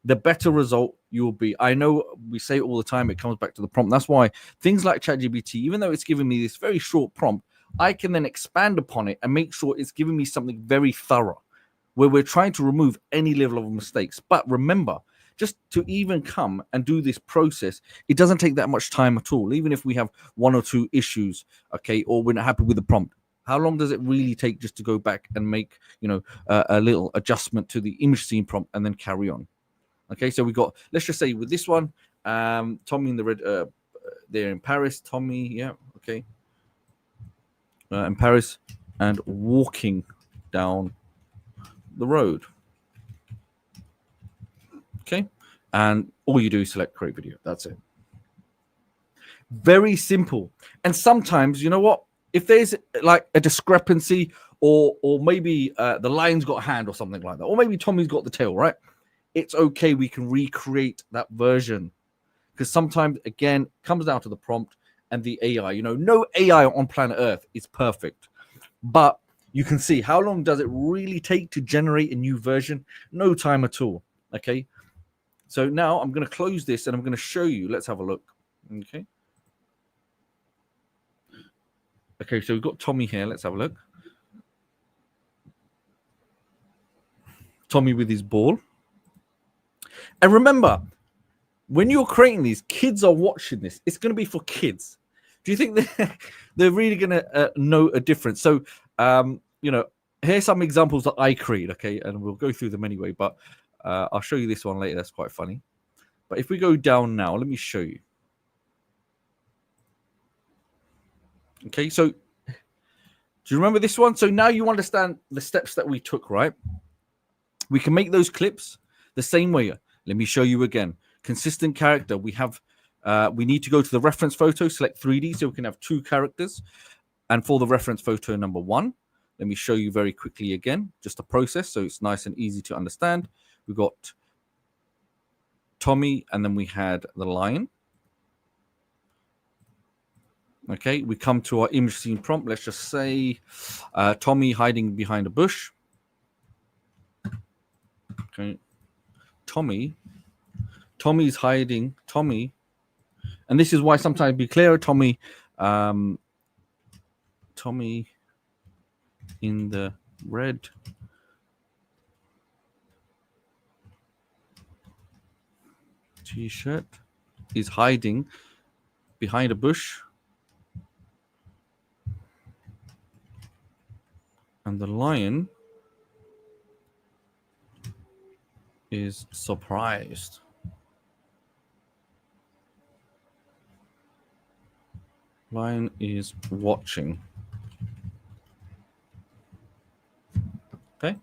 the better result you'll be. I know we say it all the time, it comes back to the prompt. That's why things like ChatGPT, even though it's giving me this very short prompt, I can then expand upon it and make sure it's giving me something very thorough, where we're trying to remove any level of mistakes. But remember, just to even come and do this process, it doesn't take that much time at all. Even if we have one or two issues, okay, or we're not happy with the prompt, how long does it really take just to go back and make, a little adjustment to the image scene prompt and then carry on? Okay, so we got, let's just say with this one, Tommy in the red, they're in Paris. Tommy, yeah, okay, in Paris and walking down the road. Okay, and all you do is select create video. That's it. Very simple. And sometimes, you know what? If there's like a discrepancy, or maybe the lion's got a hand or something like that, or maybe Tommy's got the tail, right? It's okay. We can recreate that version, because sometimes, again, comes down to the prompt and the AI. No AI on planet Earth is perfect, but you can see how long does it really take to generate a new version? No time at all. Okay. So now I'm going to close this and I'm going to show you. Let's have a look. Okay. Okay. So we've got Tommy here. Let's have a look. Tommy with his ball. And remember, when you're creating these, kids are watching this. It's going to be for kids. Do you think they're really going to know a difference? So, you know, here's some examples that I create, okay? And we'll go through them anyway, but I'll show you this one later. That's quite funny. But if we go down now, let me show you. Okay, so do you remember this one? So now you understand the steps that we took, right? We can make those clips the same way. Let me show you again. Consistent character. We have, we need to go to the reference photo, select 3D, so we can have 2 characters. And for the reference photo number 1, let me show you very quickly again, just a process, so it's nice and easy to understand. We've got Tommy, and then we had the lion. Okay, we come to our image scene prompt. Let's just say Tommy hiding behind a bush. Okay, Tommy's hiding. Tommy, and this is why sometimes be clearer. Tommy, Tommy in the red t-shirt is hiding behind a bush. And the lion is surprised. Lion is watching. Okay.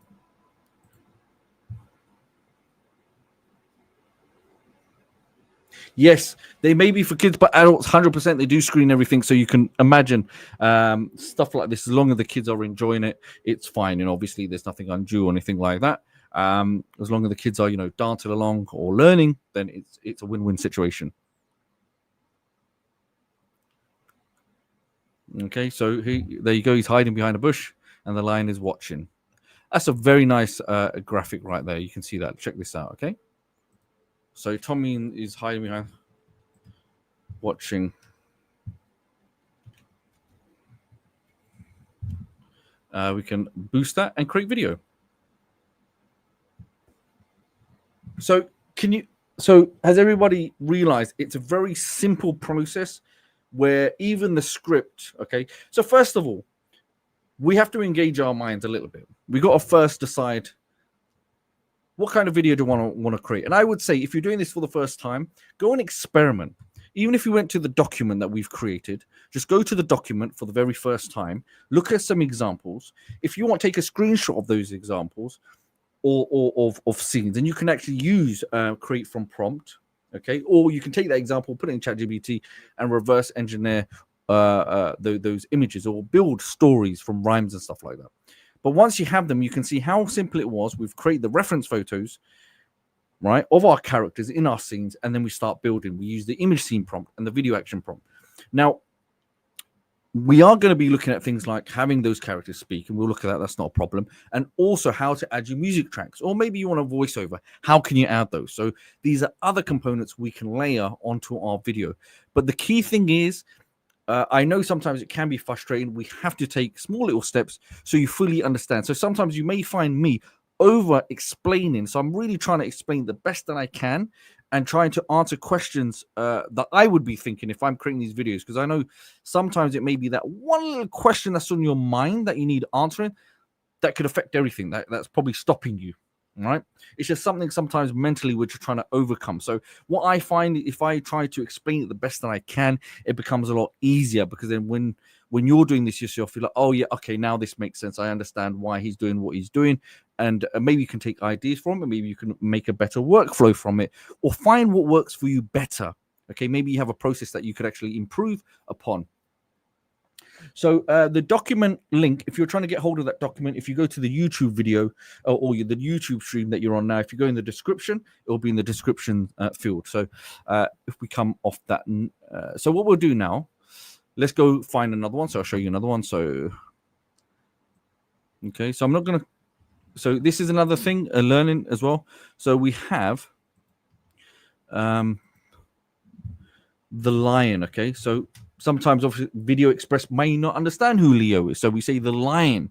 Yes, they may be for kids, but adults, 100%, they do screen everything. So you can imagine stuff like this. As long as the kids are enjoying it, it's fine. And obviously, there's nothing undue or anything like that. As long as the kids are, you know, dancing along or learning, then it's a win-win situation. Okay, so there you go. He's hiding behind a bush, and the lion is watching. That's a very nice graphic right there. You can see that. Check this out, okay? So Tommy is hiding behind, watching. We can boost that and create video. So has everybody realized it's a very simple process where even the script, okay? So first of all, we have to engage our minds a little bit. We got to first decide what kind of video do I want to create. And I would say if you're doing this for the first time, go and experiment. Even if you went to the document that we've created, just go to the document for the very first time, look at some examples. If you want to take a screenshot of those examples or of scenes, and you can actually use create from prompt, okay? Or you can take that example, put it in ChatGPT and reverse engineer those images or build stories from rhymes and stuff like that. But once you have them, you can see how simple it was. We've created the reference photos, right, of our characters in our scenes, and then we start building. We use the image scene prompt and the video action prompt. Now, we are going to be looking at things like having those characters speak, and we'll look at that. That's not a problem. And also how to add your music tracks, or maybe you want a voiceover. How can you add those? So these are other components we can layer onto our video. But the key thing is, I know sometimes it can be frustrating. We have to take small little steps so you fully understand. So sometimes you may find me over explaining. So I'm really trying to explain the best that I can and trying to answer questions that I would be thinking if I'm creating these videos. Because I know sometimes it may be that one little question that's on your mind that you need answering that could affect everything. That's probably stopping you. Right? It's just something sometimes mentally which you're trying to overcome. So what I find, if I try to explain it the best that I can, it becomes a lot easier, because then when you're doing this yourself, you're like, oh yeah, okay, now this makes sense. I understand why he's doing what he's doing. And maybe you can take ideas from it. Maybe you can make a better workflow from it, or find what works for you better. Okay, maybe you have a process that you could actually improve upon. So the document link, if you're trying to get hold of that document, if you go to the YouTube video or the YouTube stream that you're on now, if you go in the description, it will be in the description field. So if we come off that, so what we'll do now, let's go find another one. So I'll show you another one. So, okay, so I'm not going to, so this is another thing, learning as well. So we have the lion, okay? So sometimes obviously Video Express may not understand who Leo is. So we say the lion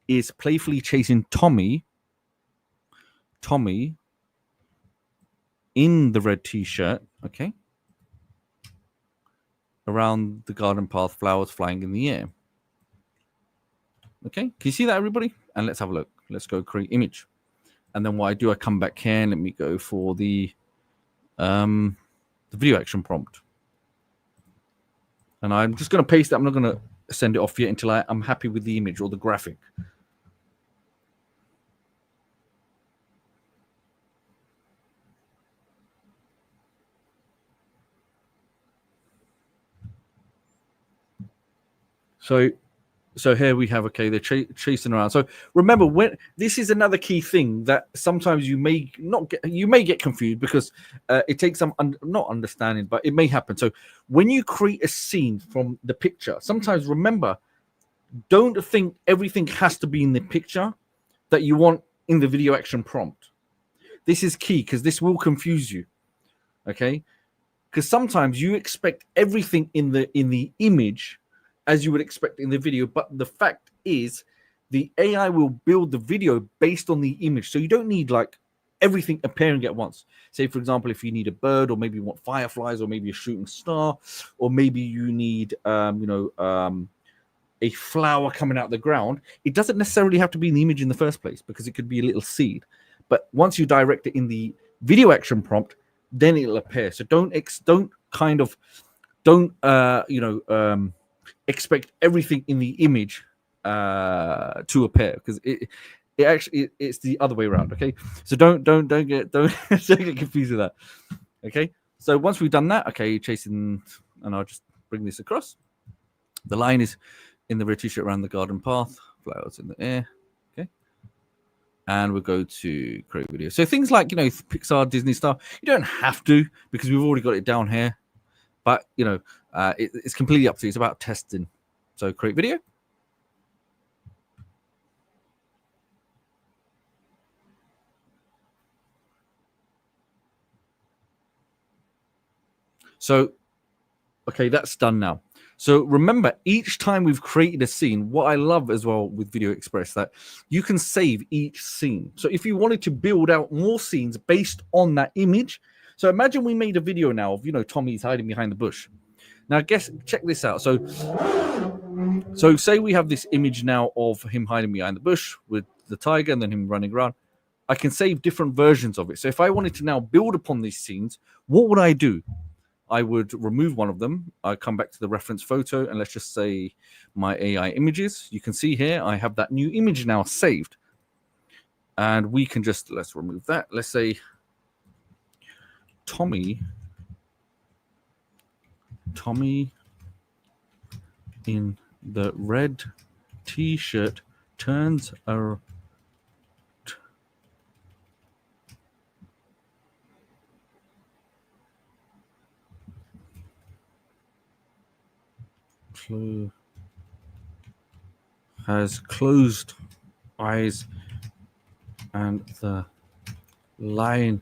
is playfully chasing Tommy Tommy in the red t-shirt, okay, around the garden path, flowers flying in the air. Okay, can you see that, everybody? And let's have a look. Let's go create image. And then what I do, I come back here and let me go for the video action prompt. And I'm just going to paste it. I'm not going to send it off yet until I'm happy with the image or the graphic. So here we have, okay, they're chasing around. So remember, when this is another key thing that sometimes you may get confused because it takes some not understanding, but it may happen. So when you create a scene from the picture, sometimes remember, don't think everything has to be in the picture that you want in the video action prompt. This is key because this will confuse you. Okay, because sometimes you expect everything in the image as you would expect in the video, but the fact is the AI will build the video based on the image. So you don't need like everything appearing at once. Say, for example, if you need a bird, or maybe you want fireflies, or maybe a shooting star, or maybe you need, a flower coming out of the ground. It doesn't necessarily have to be in the image in the first place because it could be a little seed. But once you direct it in the video action prompt, then it'll appear. So don't expect everything in the image to appear, because it's the other way around. Okay, so don't get confused with that. Okay, so once we've done that, okay, chasing, and I'll just bring this across. The line is in the red t-shirt around the garden path, flowers in the air. Okay, and we'll go to create video. So things like, Pixar, Disney stuff, you don't have to, because we've already got it down here. But it's completely up to you. It's about testing. So create video. So, okay, that's done now. So remember, each time we've created a scene, what I love as well with Video Express, that you can save each scene. So if you wanted to build out more scenes based on that image, so imagine we made a video now of, Tommy's hiding behind the bush. Now, check this out. So say we have this image now of him hiding behind the bush with the tiger and then him running around. I can save different versions of it. So if I wanted to now build upon these scenes, what would I do? I would remove one of them. I come back to the reference photo, and let's just say my AI images. You can see here I have that new image now saved. And we can let's remove that. Let's say Tommy in the red t-shirt turns around. Has closed eyes and the lion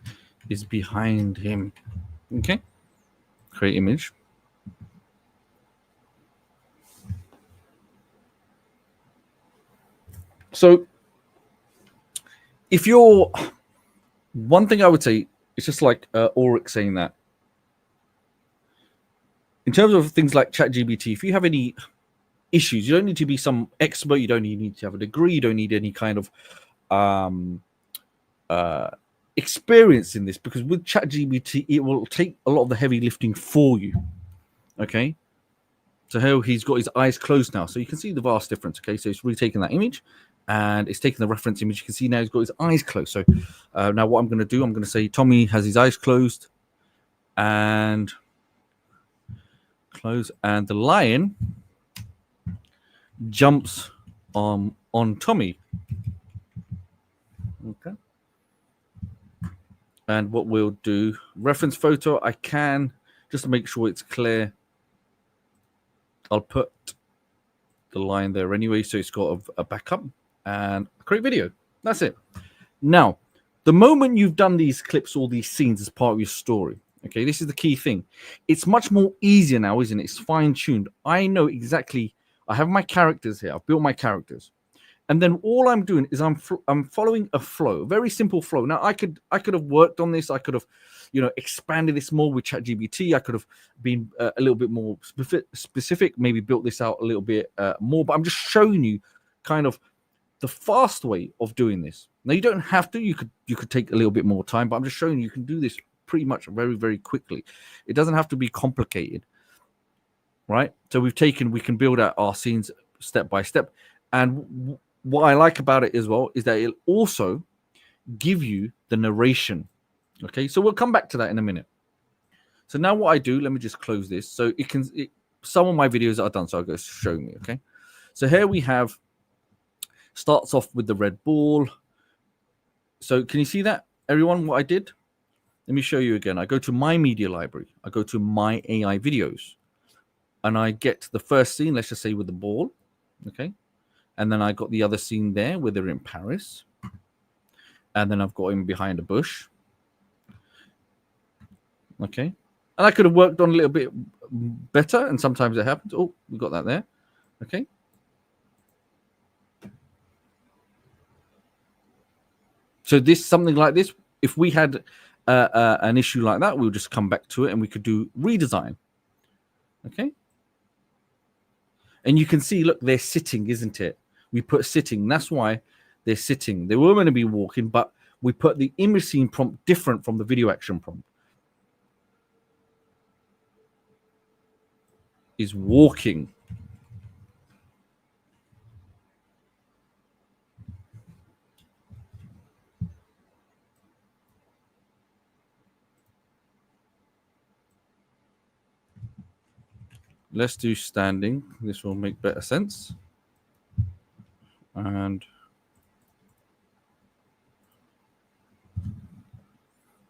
is behind him. Okay, create image. So if you're, one thing I would say, it's just like Ulrich saying that in terms of things like ChatGPT, if you have any issues, you don't need to be some expert, you don't need to have a degree, you don't need any kind of experience in this, because with ChatGPT, it will take a lot of the heavy lifting for you. Okay, so here he's got his eyes closed now, so you can see the vast difference. Okay, so it's really taking that image and it's taking the reference image. You can see now he's got his eyes closed. So now what I'm going to do, I'm going to say Tommy has his eyes closed and close, and the lion jumps on Tommy. Okay. And what we'll do, reference photo, I can, just to make sure it's clear, I'll put the line there anyway, so it's got a backup, and create video. That's it. Now, the moment you've done these clips, all these scenes as part of your story, okay, this is the key thing. It's much more easier now, isn't it? It's fine-tuned. I know exactly, I have my characters here. I've built my characters. And then all I'm doing is I'm following a flow, very simple flow. Now I could have worked on this. I could have, expanded this more with ChatGPT. I could have been a little bit more specific, maybe built this out a little bit more. But I'm just showing you kind of the fast way of doing this. Now you don't have to. You could take a little bit more time, but I'm just showing you can do this pretty much very, very quickly. It doesn't have to be complicated, right? So we can build out our scenes step by step. And what I like about it as well is that it'll also give you the narration. Okay, so we'll come back to that in a minute. So now what I do, let me just close this. So some of my videos are done, so I'll go show me. Okay, so here we have, starts off with the red ball. So can you see that, everyone, what I did? Let me show you again. I go to my media library. I go to my AI videos. And I get the first scene, let's just say with the ball. Okay. And then I got the other scene there where they're in Paris. And then I've got him behind a bush. Okay. And I could have worked on a little bit better. And sometimes it happens. Oh, we got that there. Okay. So something like this, if we had an issue like that, we'll just come back to it and we could do redesign. Okay. And you can see, look, they're sitting, isn't it? We put sitting. That's why they're sitting. They were going to be walking, but we put the image scene prompt different from the video action prompt. Is walking. Let's do standing. This will make better sense. And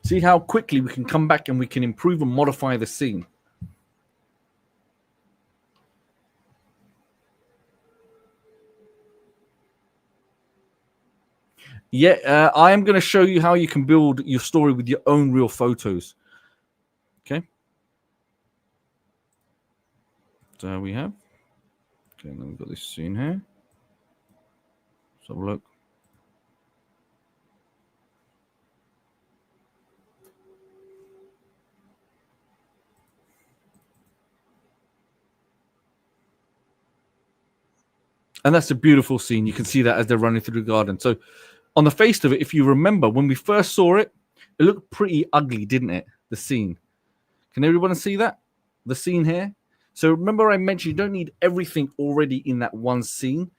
see how quickly we can come back and we can improve and modify the scene. Yeah, I am going to show you how you can build your story with your own real photos. Okay. So we have. Okay, then we've got this scene here. Let's have a look. And that's a beautiful scene. You can see that as they're running through the garden. So on the face of it, if you remember, when we first saw it, it looked pretty ugly, didn't it? The scene. Can everyone see that? The scene here? So remember I mentioned you don't need everything already in that one scene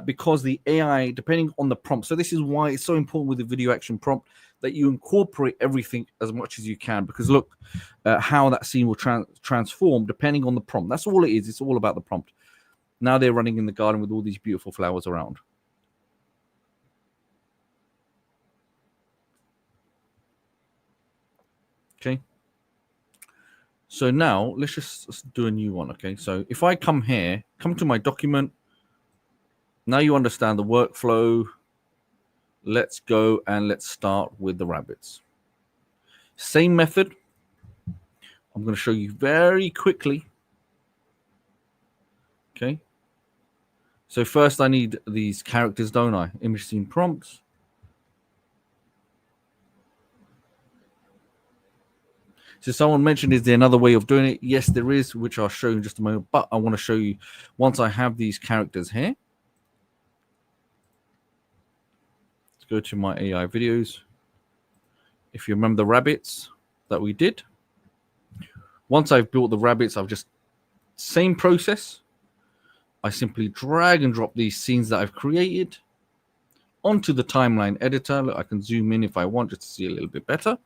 because the AI, depending on the prompt. So this is why it's so important with the video action prompt that you incorporate everything as much as you can. Because look how that scene will transform depending on the prompt. That's all it is. It's all about the prompt. Now they're running in the garden with all these beautiful flowers around. Okay. So now let's just do a new one. Okay. So if I come here, come to my document. Now you understand the workflow. Let's go and let's start with the rabbits. Same method. I'm going to show you very quickly. Okay. So first I need these characters, don't I? Image scene prompts. So someone mentioned, is there another way of doing it? Yes, there is, which I'll show you in just a moment. But I want to show you once I have these characters here. Let's go to my AI videos. If you remember the rabbits that we did. Once I've built the rabbits, I've just, same process. I simply drag and drop these scenes that I've created onto the timeline editor. Look, I can zoom in if I want just to see a little bit better.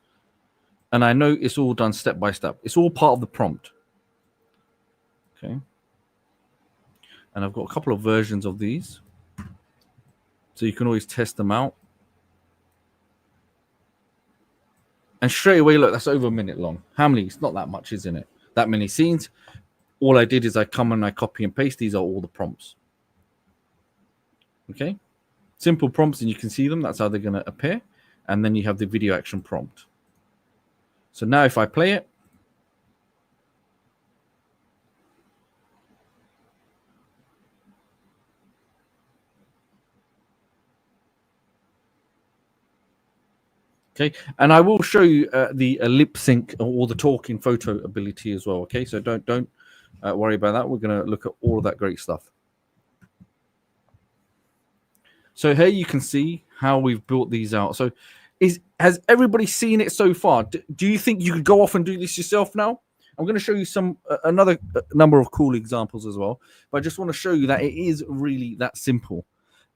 And I know it's all done step by step. It's all part of the prompt. Okay. And I've got a couple of versions of these. So you can always test them out. And straight away, look, that's over a minute long. How many? It's not that much, isn't it? That many scenes. All I did is I come and I copy and paste. These are all the prompts. Okay. Simple prompts, and you can see them. That's how they're going to appear. And then you have the video action prompt. So now if I play it, Okay, and I will show you the lip sync or the talking photo ability as well. Okay, so don't worry about that. We're going to look at all of that great stuff. So here you can see how we've built these out. So has everybody seen it so far? Do you think you could go off and do this yourself now? I'm going to show you some another number of cool examples as well, but I just want to show you that it is really that simple.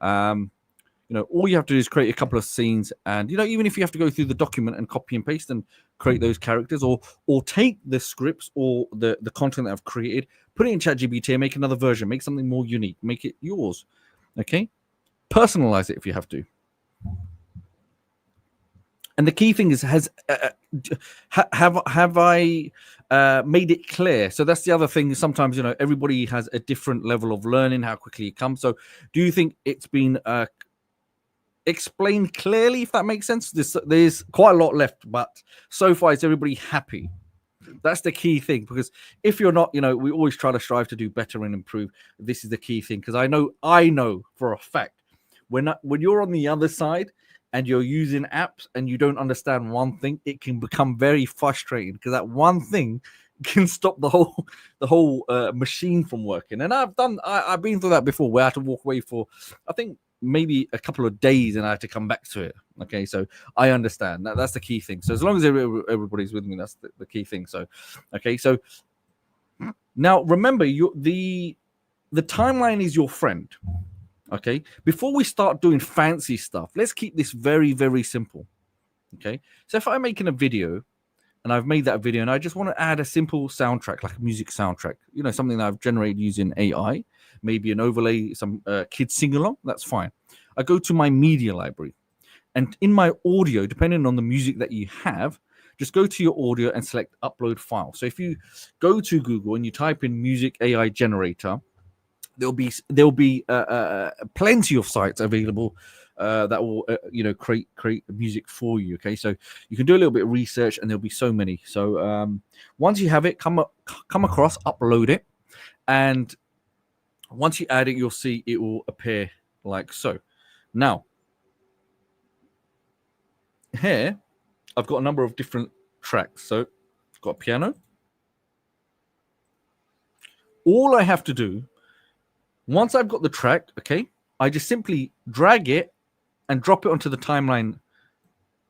All you have to do is create a couple of scenes, and even if you have to go through the document and copy and paste and create those characters, or take the scripts or the content that I've created, put it in ChatGPT and make another version, make something more unique, make it yours. Okay, personalize it if you have to. And the key thing is, have I made it clear? So that's the other thing. Sometimes everybody has a different level of learning, how quickly it comes. So do you think it's been explained clearly, if that makes sense? There's quite a lot left, but so far is everybody happy? That's the key thing, because if you're not, we always try to strive to do better and improve. This is the key thing, because I know for a fact when you're on the other side and you're using apps and you don't understand one thing, it can become very frustrating, because that one thing can stop the whole machine from working. And I've been through that before, where I had to walk away for, I think, maybe a couple of days, and I had to come back to it. Okay, so I understand that's the key thing. So as long as everybody's with me, that's the key thing. So okay, so now remember, the timeline is your friend. Okay, before we start doing fancy stuff, let's keep this very, very simple. Okay, so if I'm making a video and I've made that video and I just want to add a simple soundtrack, like a music soundtrack, something that I've generated using AI, maybe an overlay, some kids sing along, that's fine. I go to my media library, and in my audio, depending on the music that you have, just go to your audio and select upload file. So if you go to Google and you type in music AI generator, there'll be plenty of sites available that will create music for you. Okay, so you can do a little bit of research, and there'll be so many. So once you have it, come across, upload it, and once you add it, you'll see it will appear like so. Now here I've got a number of different tracks. So I've got a piano. All I have to do, once I've got the track, okay, I just simply drag it and drop it onto the timeline.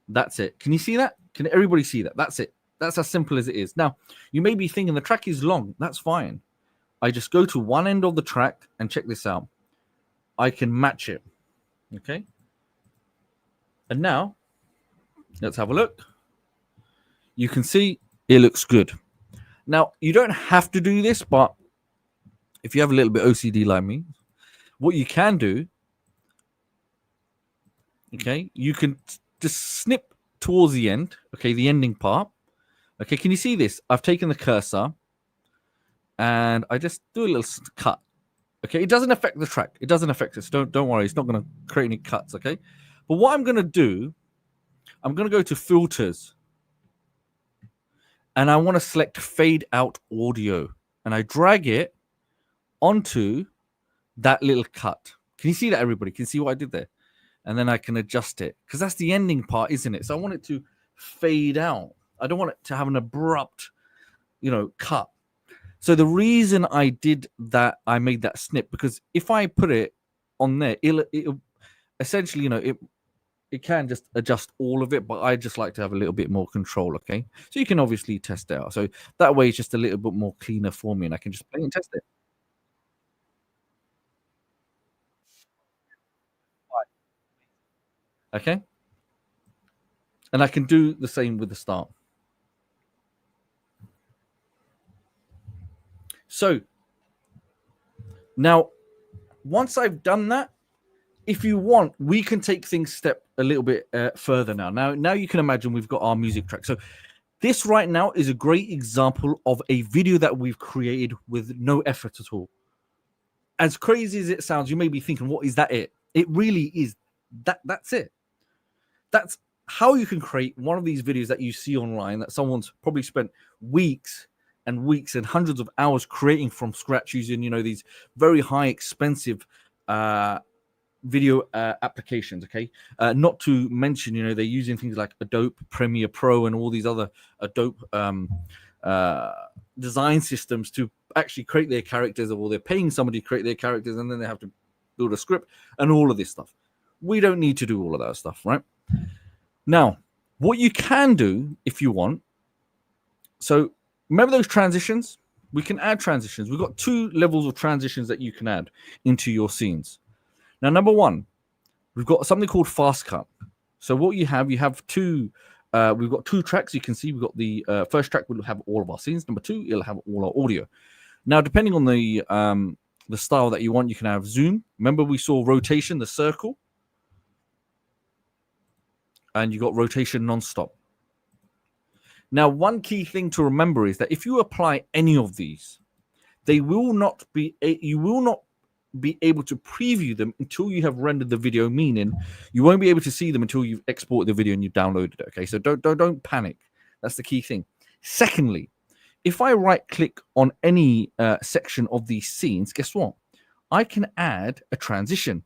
That's it. Can you see that? Can everybody see that? That's it. That's as simple as it is. Now, you may be thinking the track is long. That's fine. I just go to one end of the track and check this out. I can match it. Okay. And now, let's have a look. You can see it looks good. Now, you don't have to do this, but if you have a little bit OCD like me, what you can do, okay, you can just snip towards the end, okay, the ending part. Okay, can you see this? I've taken the cursor and I just do a little cut. Okay, it doesn't affect the track. It doesn't affect this. Don't worry. It's not going to create any cuts, okay? But what I'm going to do, I'm going to go to filters, and I want to select fade out audio, and I drag it onto that little cut. Can you see that, everybody? Can you see what I did there? And then I can adjust it, because that's the ending part, isn't it? So I want it to fade out. I don't want it to have an abrupt, cut. So the reason I did that, I made that snip, because if I put it on there, it'll essentially, it can just adjust all of it, but I just like to have a little bit more control, okay? So you can obviously test it out. So that way it's just a little bit more cleaner for me, and I can just play and test it. Okay? And I can do the same with the start. So now, once I've done that, if you want, we can take things step a little bit further now. Now you can imagine we've got our music track. So this right now is a great example of a video that we've created with no effort at all. As crazy as it sounds, you may be thinking, what is that it? It really is. That's it. That's how you can create one of these videos that you see online that someone's probably spent weeks and weeks and hundreds of hours creating from scratch using, these very high expensive video applications. Okay, not to mention, they're using things like Adobe Premiere Pro and all these other Adobe design systems to actually create their characters, or they're paying somebody to create their characters, and then they have to build a script and all of this stuff. We don't need to do all of that stuff, right? Now, what you can do if you want, so remember those transitions? We can add transitions. We've got 2 levels of transitions that you can add into your scenes. Now, number 1, we've got something called fast cut. So what you have 2, we've got 2 tracks. You can see we've got the first track will have all of our scenes. Number 2, it'll have all our audio. Now, depending on the style that you want, you can have zoom. Remember we saw rotation, the circle, and you got rotation non-stop. Now, one key thing to remember is that if you apply any of these, you will not be able to preview them until you have rendered the video, meaning you won't be able to see them until you've exported the video and you've downloaded it. Okay, so don't panic. That's the key thing. Secondly, if I right click on any section of these scenes, guess what? I can add a transition.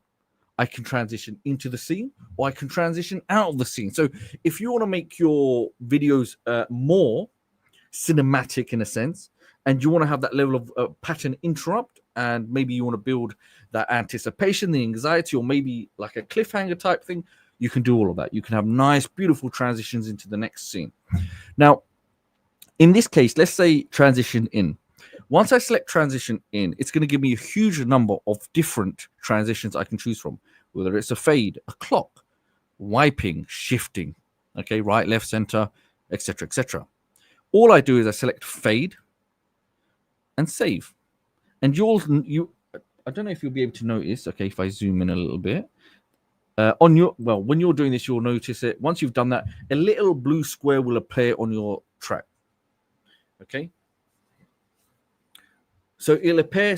I can transition into the scene, or I can transition out of the scene. So if you want to make your videos more cinematic in a sense, and you want to have that level of pattern interrupt, and maybe you want to build that anticipation, the anxiety, or maybe like a cliffhanger type thing, you can do all of that. You can have nice, beautiful transitions into the next scene. Now, in this case, let's say transition in. Once I select transition in, it's going to give me a huge number of different transitions I can choose from, whether it's a fade, a clock, wiping, shifting, okay, right, left, center, etc., etc. All I do is I select fade and save. And I don't know if you'll be able to notice, okay, if I zoom in a little bit, when you're doing this, you'll notice it. Once you've done that, a little blue square will appear on your track, okay? So it'll appear,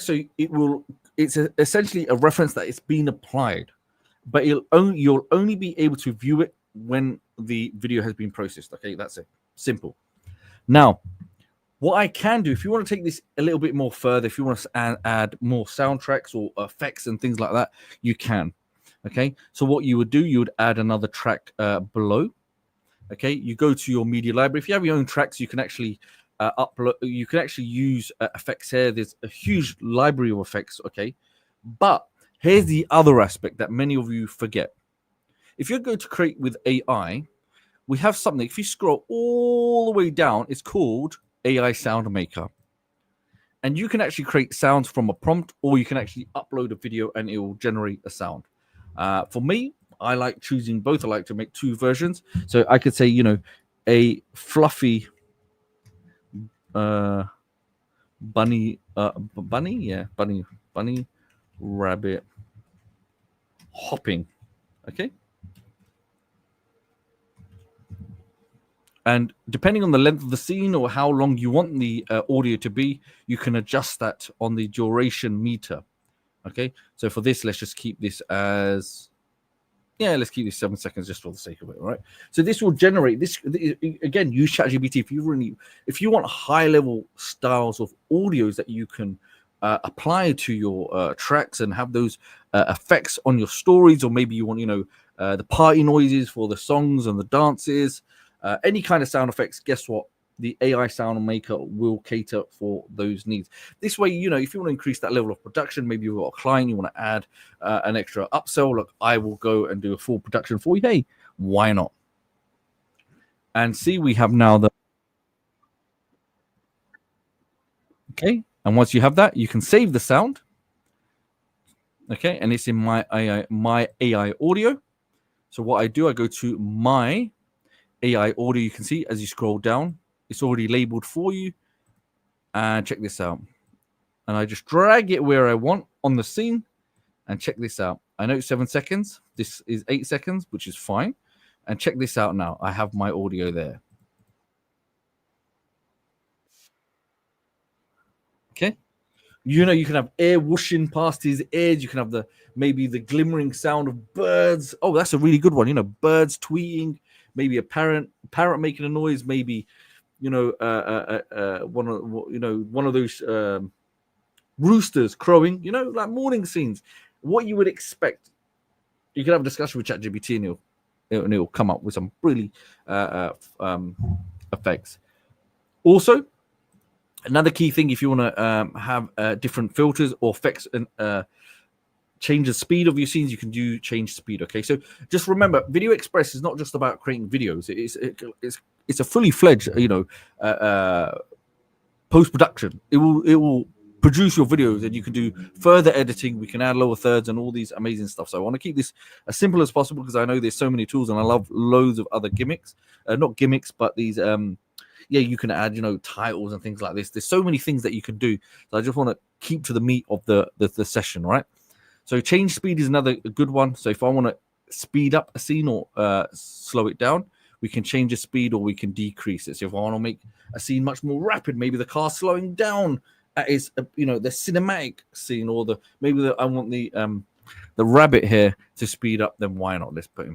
it's essentially a reference that it's been applied, but you'll only be able to view it when the video has been processed, okay? That's it, simple. Now, what I can do, if you want to take this a little bit more further, if you want to add more soundtracks or effects and things like that, you can, okay? So what you would do, you would add another track below, okay? You go to your media library. If you have your own tracks, you can actually upload. You can actually use effects here. There's a huge library of effects, okay? But here's the other aspect that many of you forget. If you're going to create with AI, we have something. If you scroll all the way down, it's called AI Sound Maker. And you can actually create sounds from a prompt, or you can actually upload a video and it will generate a sound. For me, I like choosing both. I like to make 2 versions. So I could say, a fluffy bunny rabbit hopping, okay? And depending on the length of the scene or how long you want the audio to be, you can adjust that on the duration meter, okay? So for this, let's just keep this as, let's keep this 7 seconds just for the sake of it, all right? So this will generate this. Again, use ChatGPT if you want high-level styles of audios that you can apply to your tracks and have those effects on your stories, or maybe you want, the party noises for the songs and the dances, any kind of sound effects. Guess what? The AI Sound Maker will cater for those needs. This way, if you want to increase that level of production, maybe you've got a client, you want to add an extra upsell, look, I will go and do a full production for you. Hey, why not? And see, we have now okay. And once you have that, you can save the sound. Okay, and it's in my AI audio. So what I do, I go to my AI audio. You can see as you scroll down, it's already labeled for you. And check this out. And I just drag it where I want on the scene. And check this out. I know it's 7 seconds. This is 8 seconds, which is fine. And check this out now. I have my audio there. Okay. You can have air whooshing past his ears. You can have maybe the glimmering sound of birds. Oh, that's a really good one. Birds tweeting. Maybe a parrot making a noise. Maybe one of those roosters crowing. Like morning scenes. What you would expect You can have a discussion with ChatGPT and it'll come up with some really effects. Also, another key thing, if you want to have different filters or effects and change the speed of your scenes, you can do change speed. Okay, so just remember, Video Express is not just about creating videos. It's a fully fledged, post production. It will produce your videos, and you can do further editing. We can add lower thirds and all these amazing stuff. So I want to keep this as simple as possible because I know there's so many tools, and I love loads of other gimmicks. Not gimmicks, but these yeah, you can add, titles and things like this. There's so many things that you can do. So I just want to keep to the meat of the session, right? So change speed is another good one. So if I want to speed up a scene or slow it down, we can change the speed or we can decrease it. So if I want to make a scene much more rapid, maybe the car slowing down is the cinematic scene, or I want the rabbit here to speed up, then why not? Let's put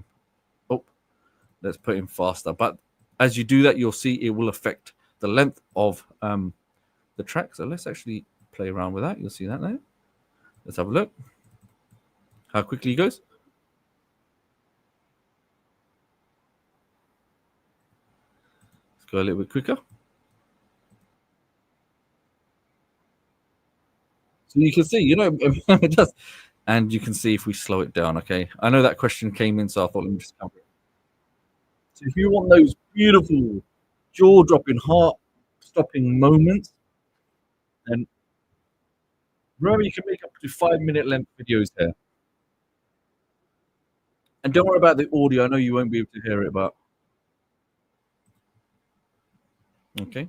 him faster. But as you do that, you'll see it will affect the length of the track. So let's actually play around with that. You'll see that there. Let's have a look. How quickly he goes. Let's go a little bit quicker. So you can see, it does. And you can see if we slow it down, okay? I know that question came in, so I thought let me just cover it. So if you want those beautiful, jaw-dropping, heart-stopping moments, then remember you can make up to 5-minute length videos here. And don't worry about the audio. I know you won't be able to hear it, but okay.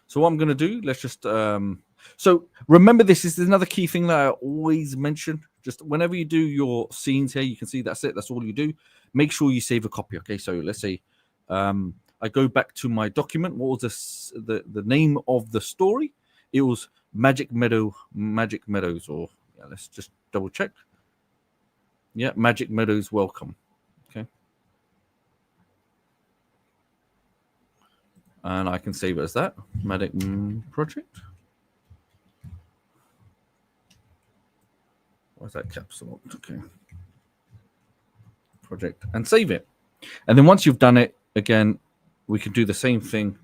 So what I'm going to do, let's just so remember, this is another key thing that I always mention. Just whenever you do your scenes here, you can see that's it. That's all you do. Make sure you save a copy. Okay. So let's say I go back to my document. What was the name of the story? It was Magic Meadows, or yeah, let's just double check. Yeah, Magic Meadows Welcome. Okay. And I can save it as that. Magic Project. Where's that capsule? Okay. Project. And save it. And then once you've done it, again, we can do the same thing.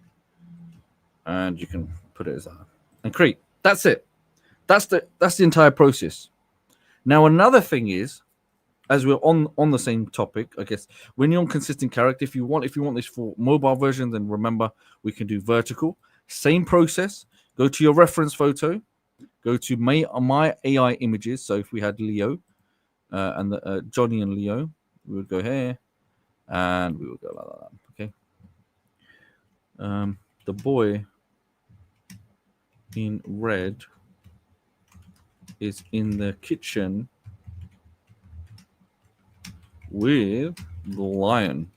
And you can put it as that. And create. That's it. That's the entire process. Now, another thing is, as we're on the same topic, I guess, when you're on consistent character, if you want this for mobile version, then remember we can do vertical. Same process. Go to your reference photo. Go to my AI images. So if we had Leo and Johnny and Leo, we would go here, and we would go like that. Okay. The boy in red is in the kitchen with the lion.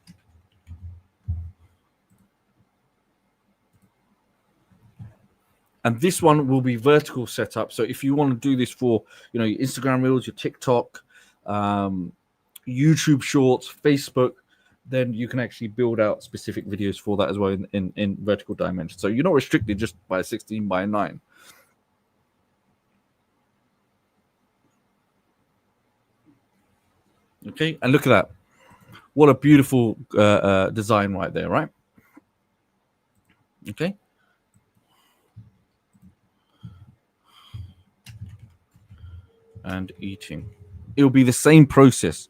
And this one will be vertical setup. So if you want to do this for your Instagram Reels, your TikTok, YouTube Shorts, Facebook, then you can actually build out specific videos for that as well in vertical dimension. So you're not restricted just by 16 by 9. Okay, and look at that. What a beautiful design right there, right? Okay. And eating. It'll be the same process.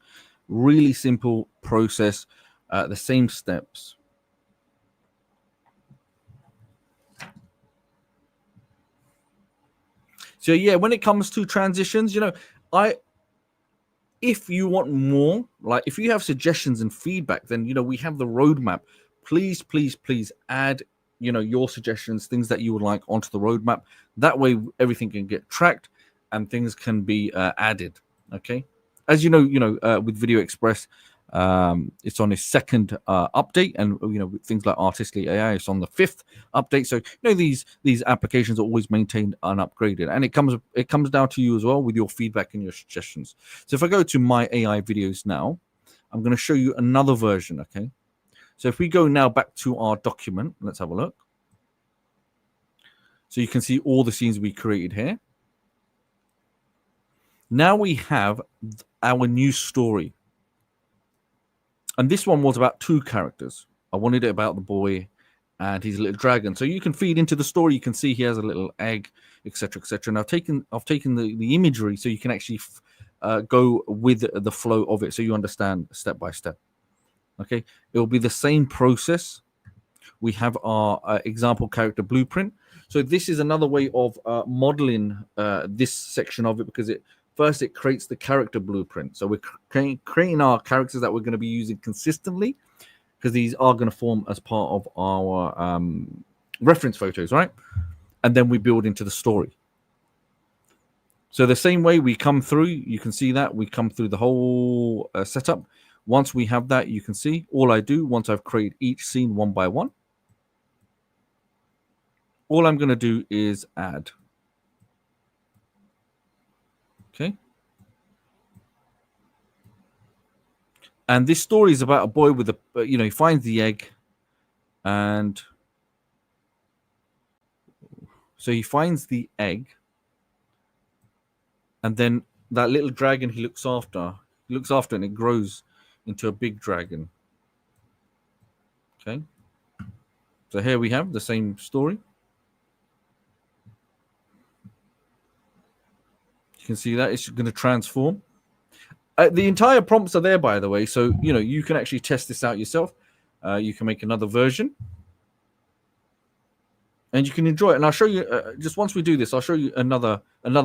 Really simple process. The same steps. So yeah, when it comes to transitions, if you want more, like if you have suggestions and feedback, then we have the roadmap. Please add your suggestions, things that you would like onto the roadmap. That way everything can get tracked and things can be added. Okay, as you know, with Video Express, it's on its second update, and with things like Artistically AI, it's on the 5th update. So these applications are always maintained and upgraded, and it comes down to you as well with your feedback and your suggestions. So if I go to my AI videos now, I'm going to show you another version. Okay, so if we go now back to our document, let's have a look. So you can see all the scenes we created here. Now we have our new story. And this one was about 2 characters. I wanted it about the boy and his little dragon. So you can feed into the story. You can see he has a little egg, etc., etc. And I've taken the imagery so you can actually go with the flow of it, so you understand step by step. Okay, it will be the same process. We have our example character blueprint. So this is another way of modeling this section of it, because it creates the character blueprint. So we're creating our characters that we're going to be using consistently, because these are going to form as part of our reference photos, right? And then we build into the story. So the same way we come through, you can see that we come through the whole setup. Once we have that, you can see all I do once I've created each scene one by one. All I'm going to do is add. Okay. And this story is about a boy with a, he finds the egg, and so he finds the egg, and then that little dragon he looks after, and it grows into a big dragon. Okay. So here we have the same story. You can see that it's going to transform. The entire prompts are there, by the way, so you can actually test this out yourself. You can make another version, and you can enjoy it. And I'll show you just once we do this. I'll show you another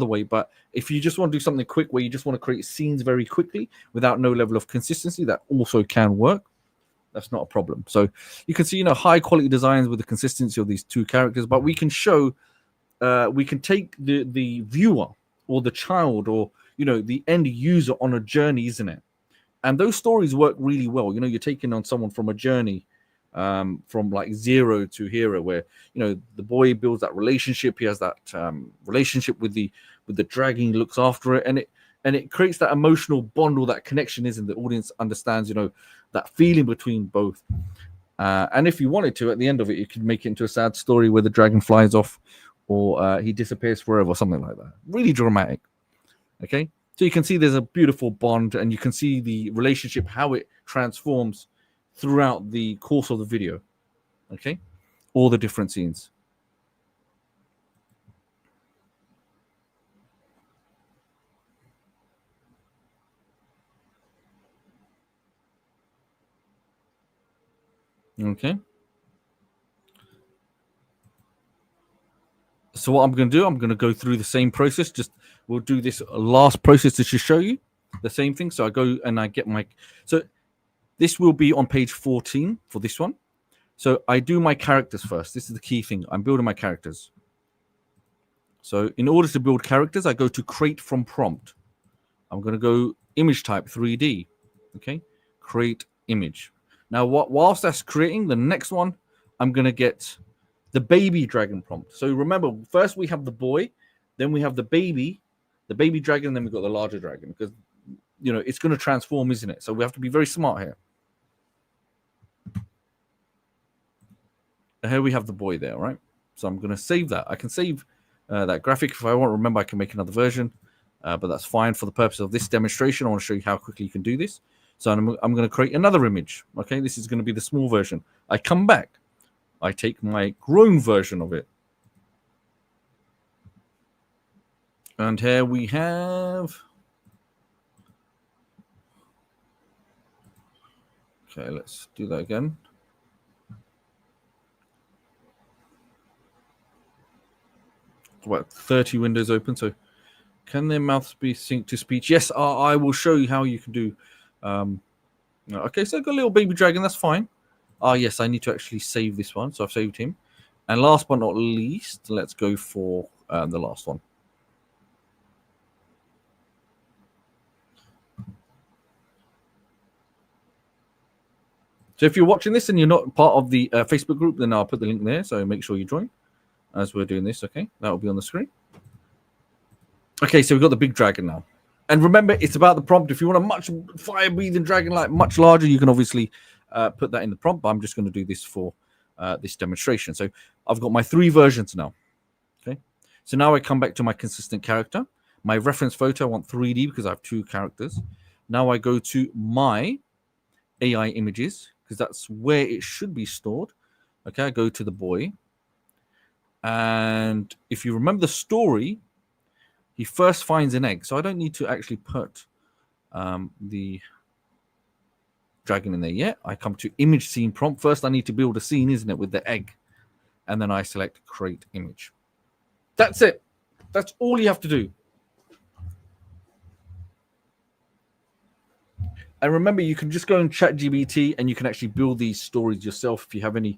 way. But if you just want to do something quick, where you just want to create scenes very quickly without no level of consistency, that also can work. That's not a problem. So you can see, high quality designs with the consistency of these 2 characters. But we can show, we can take the viewer or the child or the end user on a journey, isn't it? And those stories work really well. You're taking on someone from a journey, from like 0 to hero, where the boy builds that relationship. He has that relationship with the dragon. He looks after it, and it creates that emotional bond or that connection, isn't it? The audience understands that feeling between both. And if you wanted to, at the end of it, you could make it into a sad story where the dragon flies off, or he disappears forever, or something like that. Really dramatic. Okay, so you can see there's a beautiful bond, and you can see the relationship, how it transforms throughout the course of the video. Okay, all the different scenes. Okay. So what I'm going to do, I'm going to go through the same process. We'll do this last process to show you the same thing. So I go and I get so this will be on page 14 for this one. So I do my characters first. This is the key thing. I'm building my characters. So in order to build characters, I go to create from prompt. I'm going to go image type 3D. Okay, create image. Now, whilst that's creating, the next one, I'm going to get the baby dragon prompt. So remember, first we have the boy, then we have the baby dragon, and then we've got the larger dragon, because it's going to transform, isn't it? So we have to be very smart here. And here we have the boy there, right? So I'm going to save that. I can save that graphic if I want. Remember, I can make another version, but that's fine for the purpose of this demonstration. I want to show you how quickly you can do this. So I'm going to create another image. Okay, this is going to be the small version. I come back. I take my grown version of it. And here we have... Okay, let's do that again. About 30 windows open. So can their mouths be synced to speech? Yes, I will show you how you can do... okay, so I've got a little baby dragon. That's fine. Yes, I need to actually save this one. So I've saved him. And last but not least, let's go for the last one. So if you're watching this and you're not part of the Facebook group, then I'll put the link there. So make sure you join as we're doing this. Okay, that will be on the screen. Okay, so we've got the big dragon now. And remember, it's about the prompt. If you want a much fire-breathing dragon, like much larger, you can obviously put that in the prompt. But I'm just going to do this for this demonstration. So I've got my 3 versions now. Okay, so now I come back to my consistent character. My reference photo, I want 3D because I have 2 characters. Now I go to my AI images, because that's where it should be stored. Okay, I go to the boy. And if you remember the story, he first finds an egg. So I don't need to actually put the dragon in there yet. I come to image scene prompt. First, I need to build a scene, isn't it, with the egg. And then I select create image. That's it. That's all you have to do. And remember, you can just go and ChatGPT and you can actually build these stories yourself. If you have any,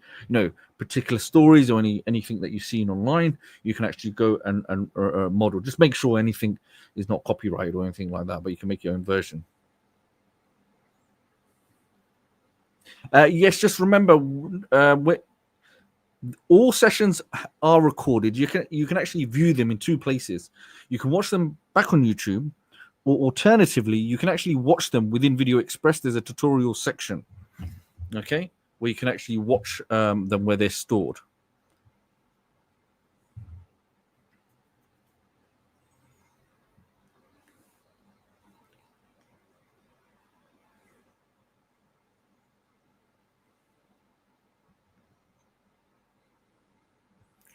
particular stories or anything that you've seen online, you can actually go and model. Just make sure anything is not copyrighted or anything like that, but you can make your own version. Yes, just remember, all sessions are recorded. You can actually view them in two places. You can watch them back on YouTube, or alternatively, you can actually watch them within Video Express. There's a tutorial section, okay, where you can actually watch them where they're stored.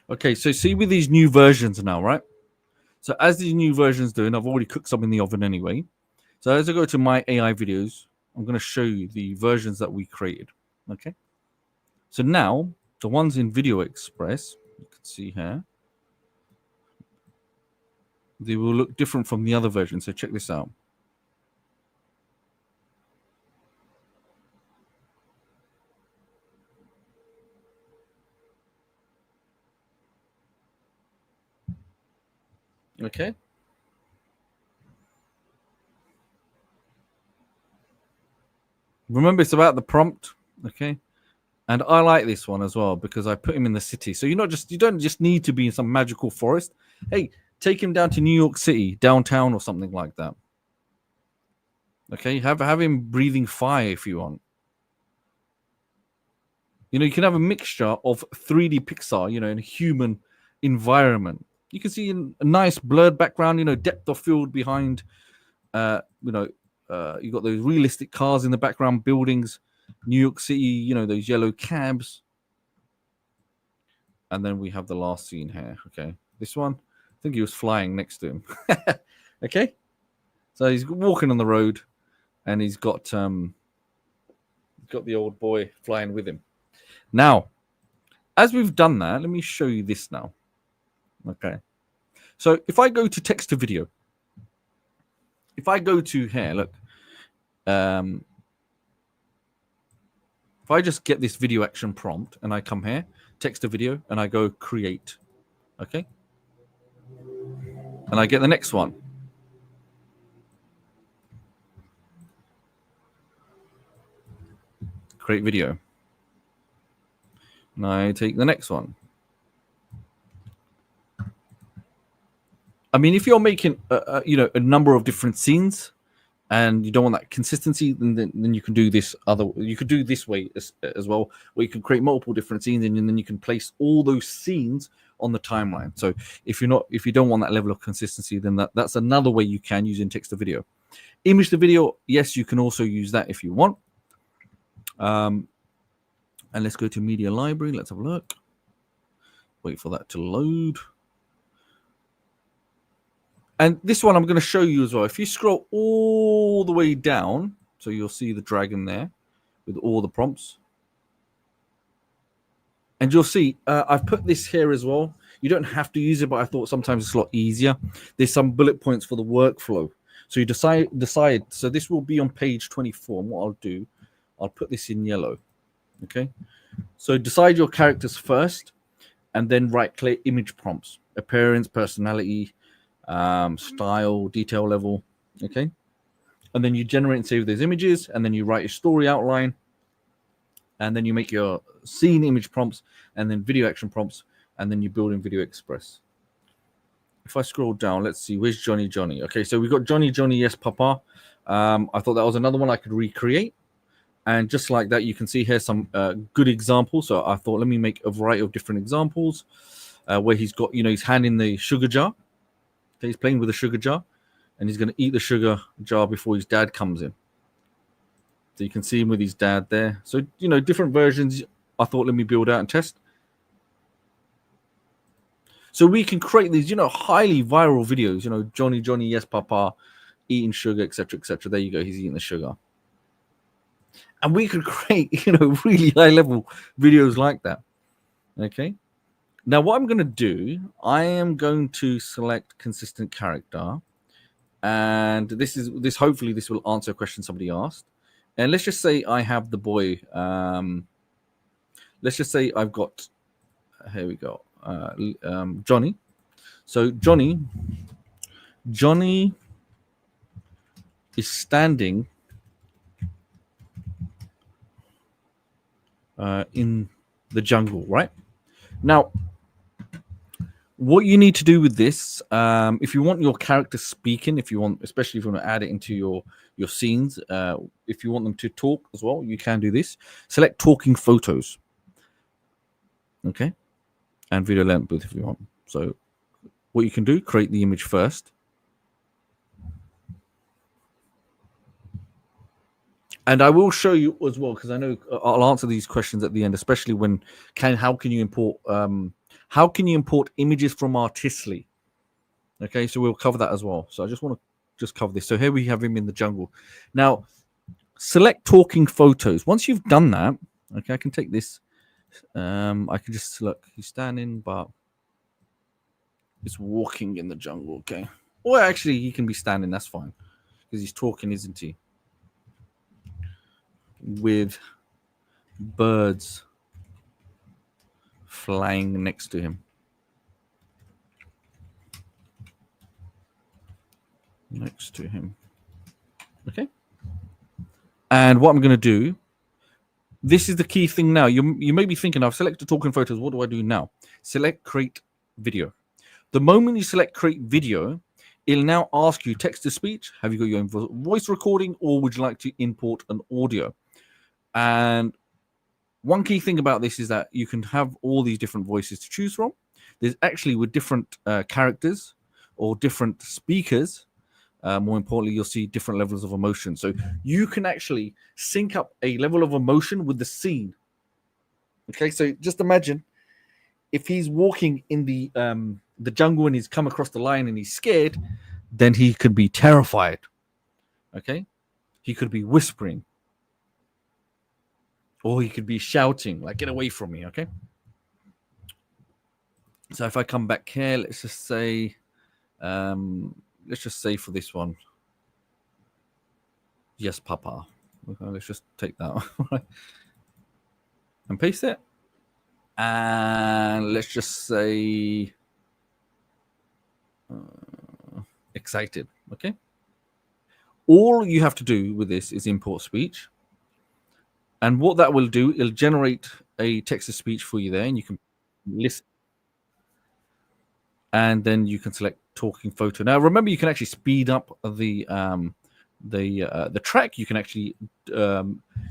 Okay, so see with these new versions now, right? So as these new versions do, and I've already cooked some in the oven anyway. So as I go to my AI videos, I'm going to show you the versions that we created. Okay. So now the ones in Video Express, you can see here, they will look different from the other version. So check this out. Okay. Remember, it's about the prompt. Okay. And I like this one as well because I put him in the city. So you don't just need to be in some magical forest. Hey, take him down to New York City, downtown or something like that. Okay, have him breathing fire if you want. You can have a mixture of 3D Pixar, in a human environment. You can see a nice blurred background, depth of field behind. You got those realistic cars in the background, buildings, New York City, those yellow cabs. And then we have the last scene here. Okay, this one, I think he was flying next to him. Okay, so he's walking on the road, and he's got the old boy flying with him. Now, as we've done that, let me show you this now. Okay, so if I go to text to video, if I go to here, look, if I just get this video action prompt and I come here, text to video, and I go create, okay, and I get the next one. Create video. And I take the next one. I mean, if you're making a number of different scenes and you don't want that consistency, then you can do this you could do this way as well, where you can create multiple different scenes and then you can place all those scenes on the timeline. So if you don't want that level of consistency, then that's another way you can use in text to video. Image to video, yes, you can also use that if you want. And let's go to media library. Let's have a look. Wait for that to load. And this one I'm going to show you as well. If you scroll all the way down, so you'll see the dragon there with all the prompts. And you'll see I've put this here as well. You don't have to use it, but I thought sometimes it's a lot easier. There's some bullet points for the workflow. So you decide. So this will be on page 24. And what I'll do, I'll put this in yellow. Okay. So decide your characters first, and then right-click image prompts, appearance, personality, style, detail level. Okay. And then you generate and save those images, and then you write your story outline, and then you make your scene image prompts, and then video action prompts, and then you build in Video Express. If I scroll down, let's see, where's Johnny? Okay, so we've got Johnny, yes, Papa. I thought that was another one I could recreate. And just like that, you can see here some good examples. So I thought, let me make a variety of different examples where he's got, his hand in the sugar jar. Okay, he's playing with a sugar jar, and he's going to eat the sugar jar before his dad comes in. So you can see him with his dad there. So, you know, different versions. I thought, let me build out and test. So we can create these, you know, highly viral videos. You know, Johnny, Johnny, yes, Papa, eating sugar, etc., etc. There you go. He's eating the sugar. And we could create, you know, really high level videos like that. Okay. Now, what I'm going to do, I am going to select consistent character. And this hopefully this will answer a question somebody asked. And let's just say I have the boy. Let's just say I've got, here we go, Johnny. So Johnny is standing in the jungle, right? Now, what you need to do with this, if you want your character speaking, if you want, especially if you want to add it into your scenes, if you want them to talk as well, you can do this. Select talking photos. Okay. And video length if you want. So what you can do, create the image first. And I will show you as well, because I know I'll answer these questions at the end, especially when how can you import images from Artistly? Okay, so we'll cover that as well. So I just want to cover this. So here we have him in the jungle. Now, select talking photos. Once you've done that, okay, I can take this. I can just select he's standing, but he's walking in the jungle. Okay. Or actually, he can be standing. That's fine because he's talking, isn't he? With birds flying next to him. Next to him. Okay. And what I'm going to do, this is the key thing now. You may be thinking, I've selected talking photos. What do I do now? Select create video. The moment you select create video, it'll now ask you text to speech. Have you got your own voice recording, or would you like to import an audio? And one key thing about this is that you can have all these different voices to choose from. There's actually with different characters or different speakers, more importantly, you'll see different levels of emotion. So you can actually sync up a level of emotion with the scene. Okay, so just imagine if he's walking in the jungle and he's come across the lion and he's scared, then he could be terrified. Okay, he could be whispering. Or he could be shouting, like, get away from me, okay? So if I come back here, let's just say for this one, yes, Papa. Okay, let's just take that one and paste it. And let's just say excited, okay? All you have to do with this is import speech. And what that will do, it'll generate a text-to-speech for you there, and you can listen. And then you can select talking photo. Now, remember, you can actually speed up the track. You can actually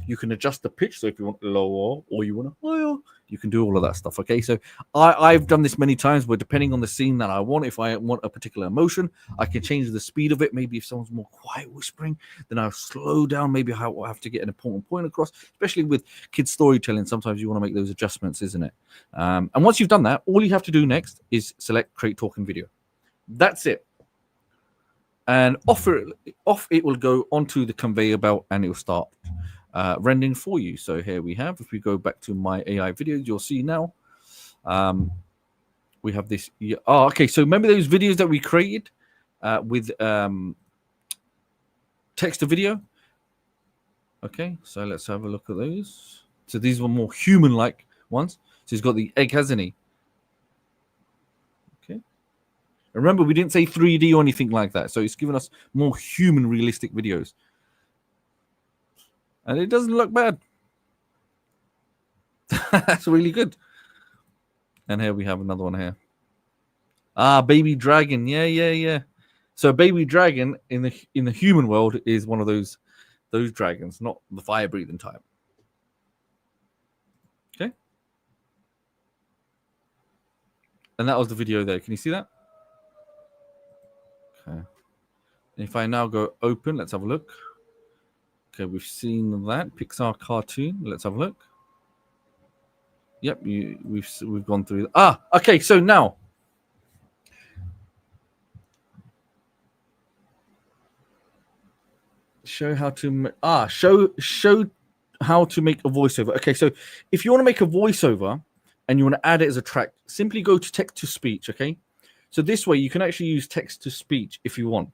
you can adjust the pitch. So if you want lower or you want higher, you can do all of that stuff. Okay, so I've done this many times where depending on the scene that I want, if I want a particular emotion, I can change the speed of it. Maybe if someone's more quiet whispering, then I'll slow down. Maybe I'll have to get an important point across, especially with kids storytelling. Sometimes you want to make those adjustments, isn't it? And once you've done that, all you have to do next is select create talking video. That's it. And off it will go onto the conveyor belt and it will start rendering for you. So here we have, if we go back to my AI videos, you'll see now we have this. Oh, okay. So remember those videos that we created with text to video? Okay, so let's have a look at those. So these were more human-like ones. So he's got the egg, hasn't he? Remember, we didn't say 3D or anything like that. So it's given us more human, realistic videos. And it doesn't look bad. That's really good. And here we have another one here. Ah, baby dragon. Yeah. So baby dragon in the human world is one of those dragons, not the fire-breathing type. Okay. And that was the video there. Can you see that? Okay. And if I now go open, let's have a look. Okay, we've seen that Pixar cartoon. Let's have a look. Yep, we've gone through. Okay. So now, show how to show how to make a voiceover. Okay, so if you want to make a voiceover and you want to add it as a track, simply go to text to speech. Okay, so this way you can actually use text to speech if you want.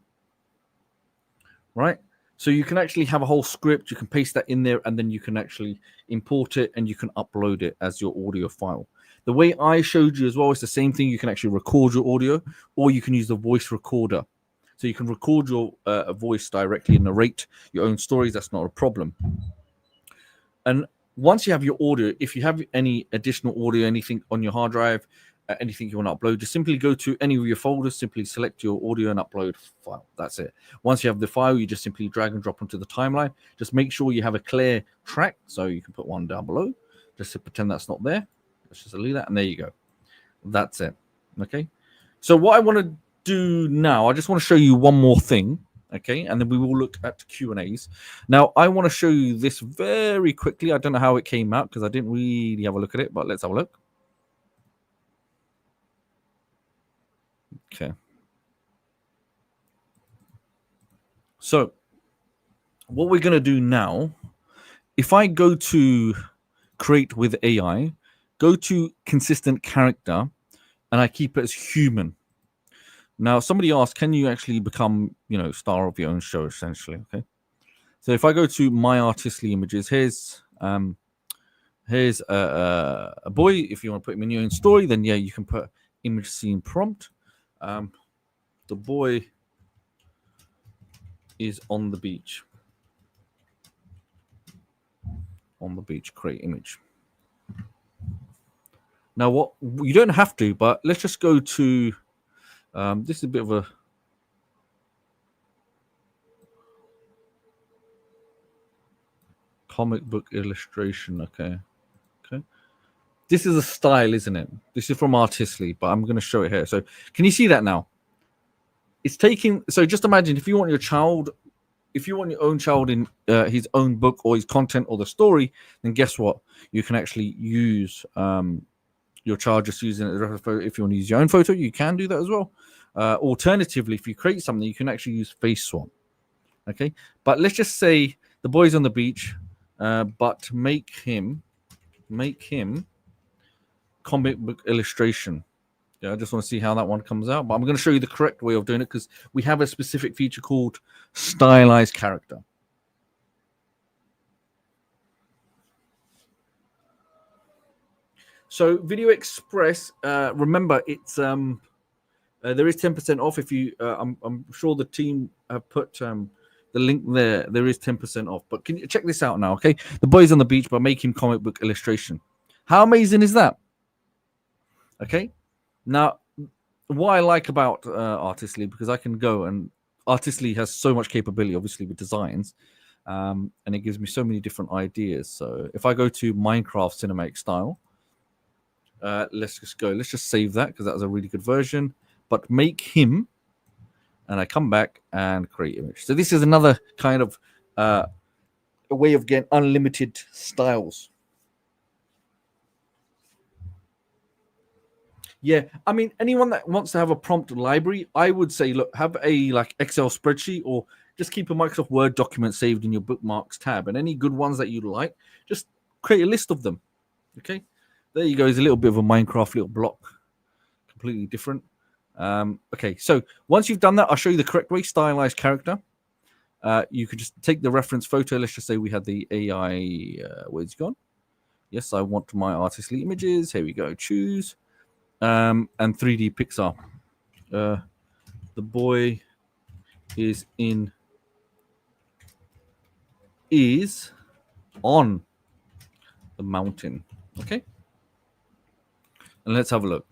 Right. So you can actually have a whole script, you can paste that in there, and then you can actually import it and you can upload it as your audio file. The way I showed you as well is the same thing. You can actually record your audio, or you can use the voice recorder. So you can record your voice directly and narrate your own stories. That's not a problem. And once you have your audio, if you have any additional audio, anything on your hard drive, anything you want to upload, just simply go to any of your folders, simply select your audio and upload file. That's it. Once you have the file, you just simply drag and drop onto the timeline. Just make sure you have a clear track, so you can put one down below, just to pretend that's not there. Let's just delete that, and there you go. That's it. Okay. So what I want to do now, I just want to show you one more thing. Okay, and then we will look at Q&As. Now, I want to show you this very quickly. I don't know how it came out because I didn't really have a look at it, but let's have a look. Okay. So what we're going to do now, if I go to create with AI, go to consistent character, and I keep it as human. Now, somebody asked, can you actually become, star of your own show, essentially? Okay. So if I go to my artistly images, here's a boy. If you want to put him in your own story, then yeah, you can put image scene prompt. The boy is on the beach. On the beach, create image. Now, what you don't have to, but let's just go to. This is a bit of a comic book illustration. Okay. This is a style, isn't it? This is from Artistly, but I'm going to show it here. So can you see that now? It's taking. So just imagine if you want your own child in his own book or his content or the story, then guess what? You can actually use your child just using it as a reference photo. If you want to use your own photo, you can do that as well. Alternatively, if you create something, you can actually use face swap. Okay, but let's just say the boy's on the beach, but make him comic book illustration. Yeah, I just want to see how that one comes out, but I'm going to show you the correct way of doing it because we have a specific feature called stylized character. So Video Express, remember it's there is 10% off. If you, I'm sure the team have put the link there. There is 10% off. But can you check this out now? Okay, the boy's on the beach, but make him comic book illustration. How amazing is that? Okay, now what I like about Artistly, because I can go and Artistly has so much capability, obviously with designs, and it gives me so many different ideas. So if I go to Minecraft cinematic style, let's just save that because that was a really good version. But make him, and I come back and create image. So this is another kind of a way of getting unlimited styles. Yeah, I mean, anyone that wants to have a prompt library, I would say, look, have a Excel spreadsheet or just keep a Microsoft Word document saved in your bookmarks tab, and any good ones that you like, just create a list of them. Okay, there you go. It's a little bit of a Minecraft little block, completely different. Okay, so once you've done that, I'll show you the correct way. Stylized character. You could just take the reference photo. Let's just say we had the AI. Where's it gone? Yes, I want my Artistly images. Here we go. Choose. And 3D Pixar. The boy is on the mountain. Okay, and let's have a look.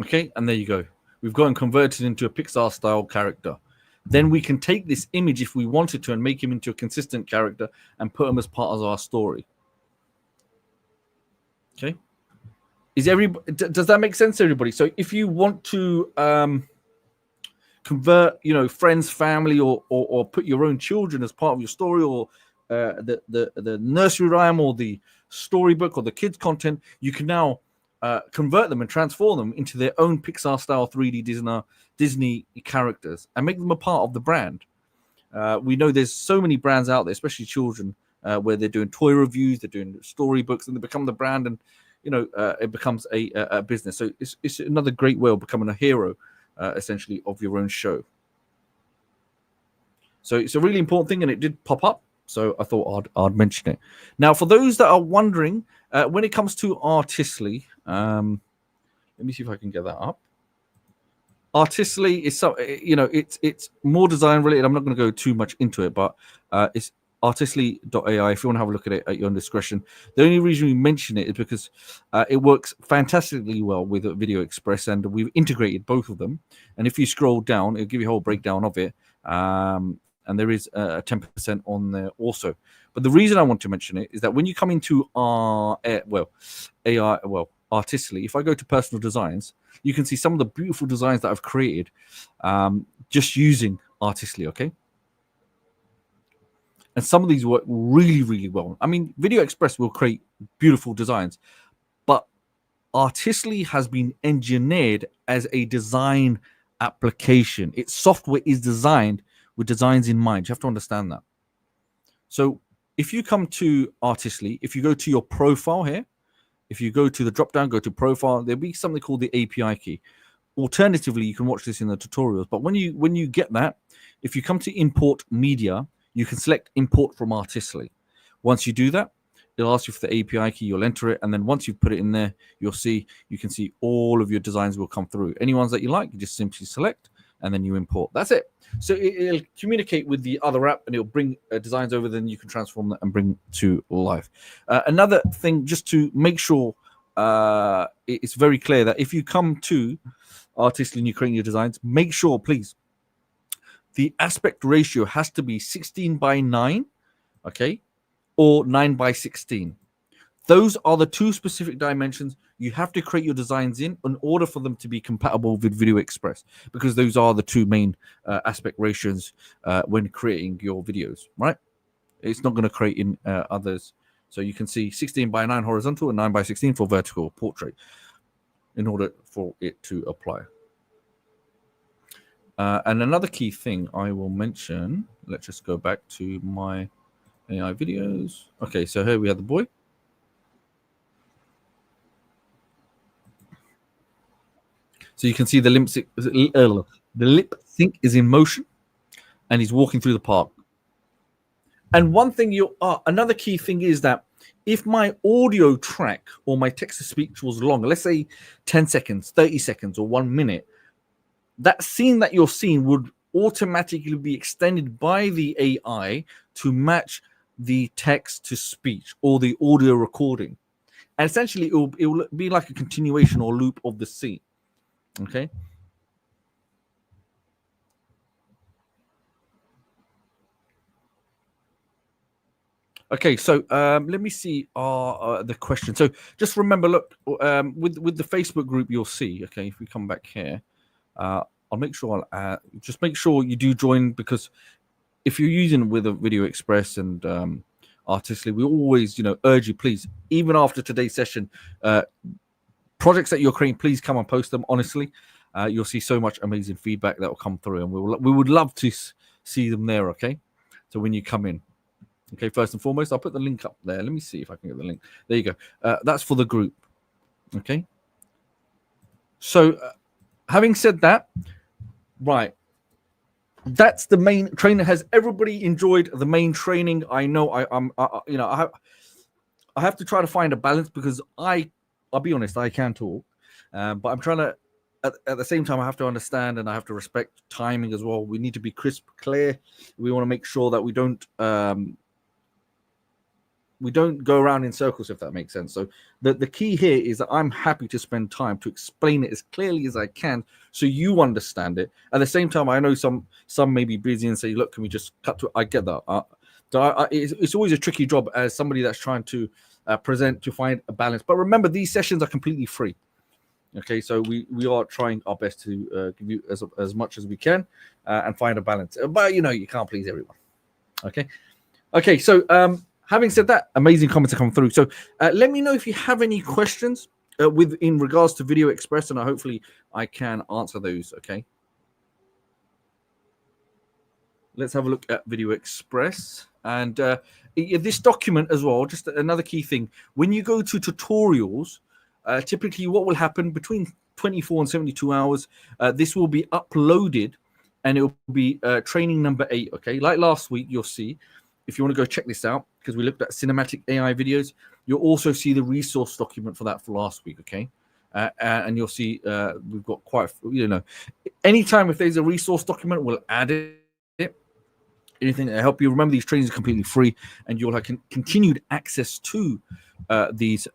Okay, and there you go. We've gotten converted into a Pixar style character. Then we can take this image if we wanted to and make him into a consistent character and put him as part of our story. Okay. Does that make sense to everybody? So if you want to convert, friends, family, or put your own children as part of your story, or the nursery rhyme, or the storybook, or the kids content, you can now convert them and transform them into their own Pixar style 3D Disney characters and make them a part of the brand. We know there's so many brands out there, especially children, where they're doing toy reviews, they're doing storybooks, and they become the brand, and it becomes a business. So it's another great way of becoming a hero, essentially, of your own show. So it's a really important thing, and it did pop up. So I thought I'd mention it. Now, for those that are wondering, when it comes to Artistly, let me see if I can get that up. Artistly is it's more design related. I'm not going to go too much into it, but it's artistly.ai. If you want to have a look at it at your own discretion. The only reason we mention it is because it works fantastically well with Video Express, and we've integrated both of them. And if you scroll down, it'll give you a whole breakdown of it. And there is a 10% on there also. But the reason I want to mention it is that when you come into Artistly, if I go to personal designs, you can see some of the beautiful designs that I've created just using Artistly, okay? And some of these work really, really well. I mean, Video Express will create beautiful designs, but Artistly has been engineered as a design application. Its software is designed with designs in mind. You have to understand that. So if you come to Artistly, if you go to your profile here, if you go to the drop down, go to profile, there'll be something called the API key. Alternatively, you can watch this in the tutorials. But when you get that, if you come to import media, you can select import from Artistly. Once you do that, it'll ask you for the API key. You'll enter it, and then once you put it in there, you can see all of your designs will come through. Any ones that you like, you just simply select, and then you import. That's it. So it'll communicate with the other app, and it'll bring designs over. Then you can transform that and bring to life. Another thing, just to make sure it's very clear, that if you come to Artistly and you're creating your designs, make sure, please, the aspect ratio has to be 16:9, okay, or 9:16. Those are the two specific dimensions you have to create your designs in order for them to be compatible with Video Express, because those are the two main aspect ratios when creating your videos, right? It's not going to create in others. So you can see 16:9 horizontal and 9:16 for vertical portrait in order for it to apply. And another key thing I will mention, let's just go back to my AI videos. Okay, so here we have the boy. So you can see the lip sync is in motion, and he's walking through the park. And one thing another key thing is that if my audio track or my text to speech was longer, let's say 10 seconds, 30 seconds, or 1 minute, that scene that you're seeing would automatically be extended by the AI to match the text to speech or the audio recording. And essentially, it will be like a continuation or loop of the scene. Okay. Okay, so let me see the question. So just remember, look, with the Facebook group, you'll see. Okay, if we come back here, I'll make sure just make sure you do join, because if you're using with a Video Express and Artistly, we always urge you, please, even after today's session, projects that you're creating, please come and post them. Honestly, you'll see so much amazing feedback that will come through, and we would love to see them there. Okay, so when you come in. Okay, first and foremost, I'll put the link up there. Let me see if I can get the link. There you go. That's for the group. Okay. So, having said that, right, that's the main training. Has everybody enjoyed the main training? I know I have to try to find a balance, because I'll be honest, I can talk, but I'm trying to. At the same time, I have to understand and I have to respect timing as well. We need to be crisp, clear. We want to make sure that we don't go around in circles, if that makes sense. So the key here is that I'm happy to spend time to explain it as clearly as I can so you understand it. At the same time, I know some may be busy and say, look, can we just cut to it? I get that. It's always a tricky job as somebody that's trying to present to find a balance. But remember, these sessions are completely free. Okay, so we are trying our best to give you as much as we can and find a balance. But you can't please everyone. Okay. So having said that, amazing comments are coming through. So let me know if you have any questions in regards to Video Express, and hopefully I can answer those. Okay. Let's have a look at Video Express. And this document as well, just another key thing. When you go to tutorials, typically what will happen between 24 and 72 hours, this will be uploaded and it will be training number 8. Okay. Like last week, you'll see, if you want to go check this out, because we looked at cinematic AI videos, you'll also see the resource document for that for last week. Okay. And you'll see we've got quite, anytime if there's a resource document, we'll add it. Anything to help you. Remember, these trainings are completely free, and you'll have continued access to these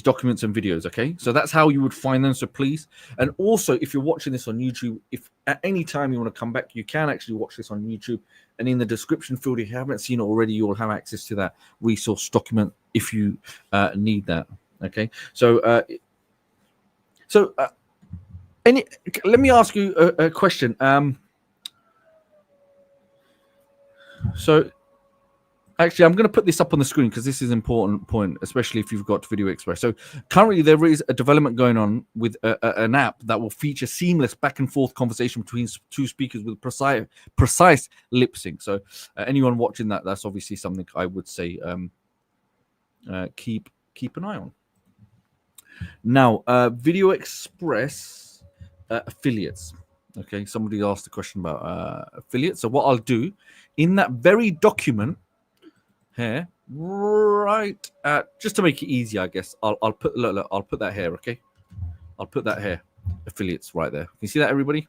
documents and videos. Okay, so that's how you would find them. So please, and also if you're watching this on YouTube, if at any time you want to come back, you can actually watch this on YouTube. And in the description field, if you haven't seen it already, you'll have access to that resource document if you need that. Okay, so let me ask you a question. So actually, I'm going to put this up on the screen because this is an important point, especially if you've got Video Express. So currently there is a development going on with an app that will feature seamless back and forth conversation between two speakers with precise lip sync. So anyone watching that's obviously something I would say keep an eye on. Now, Video Express affiliates. Okay, somebody asked a question about affiliates. So what I'll do in that very document here, right, just to make it easy, I guess I'll put look, I'll put that here. Okay, I'll put that here, affiliates right there. Can you see that, everybody?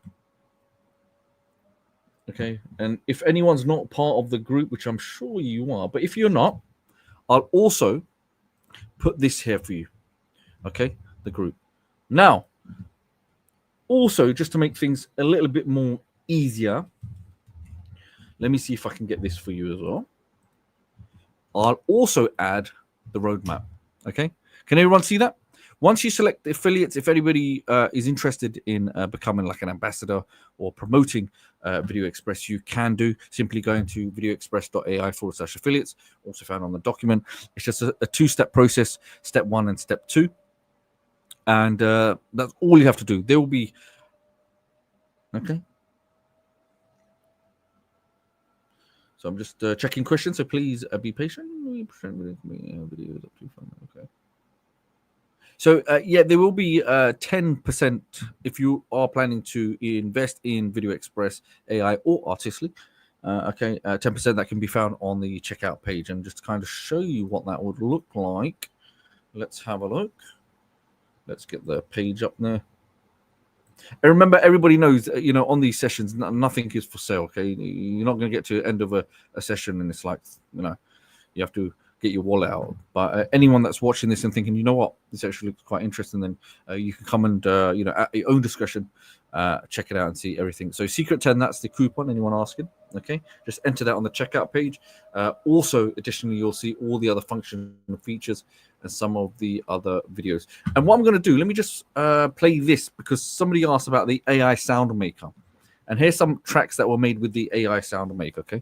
Okay, and if anyone's not part of the group, which I'm sure you are, but if you're not, I'll also put this here for you. Okay, the group. Now, also, just to make things a little bit more easier, let me see if I can get this for you as well. I'll also add the roadmap. Okay, can everyone see that? Once you select the affiliates, if anybody is interested in becoming like an ambassador or promoting Video Express, you can do simply going to videoexpress.ai/affiliates, also found on the document. It's just a two-step process, step 1 and step 2. And that's all you have to do. There will be, okay. So I'm just checking questions. So please be patient. Okay. So yeah, there will be 10% if you are planning to invest in Video Express AI or Artistly. Okay, 10% that can be found on the checkout page. And just to kind of show you what that would look like, let's have a look. Let's get the page up there. And remember, everybody knows, on these sessions, nothing is for sale. Okay, you're not going to get to the end of a session and it's like, you have to get your wallet out. But anyone that's watching this and thinking, you know what, this actually looks quite interesting, then you can come and, at your own discretion, check it out and see everything. So Secret 10, that's the coupon. Anyone asking? Okay, just enter that on the checkout page. Also, additionally, you'll see all the other functions and features and some of the other videos. And what I'm going to do, let me just play this because somebody asked about the AI sound maker. And here's some tracks that were made with the AI sound maker. Okay.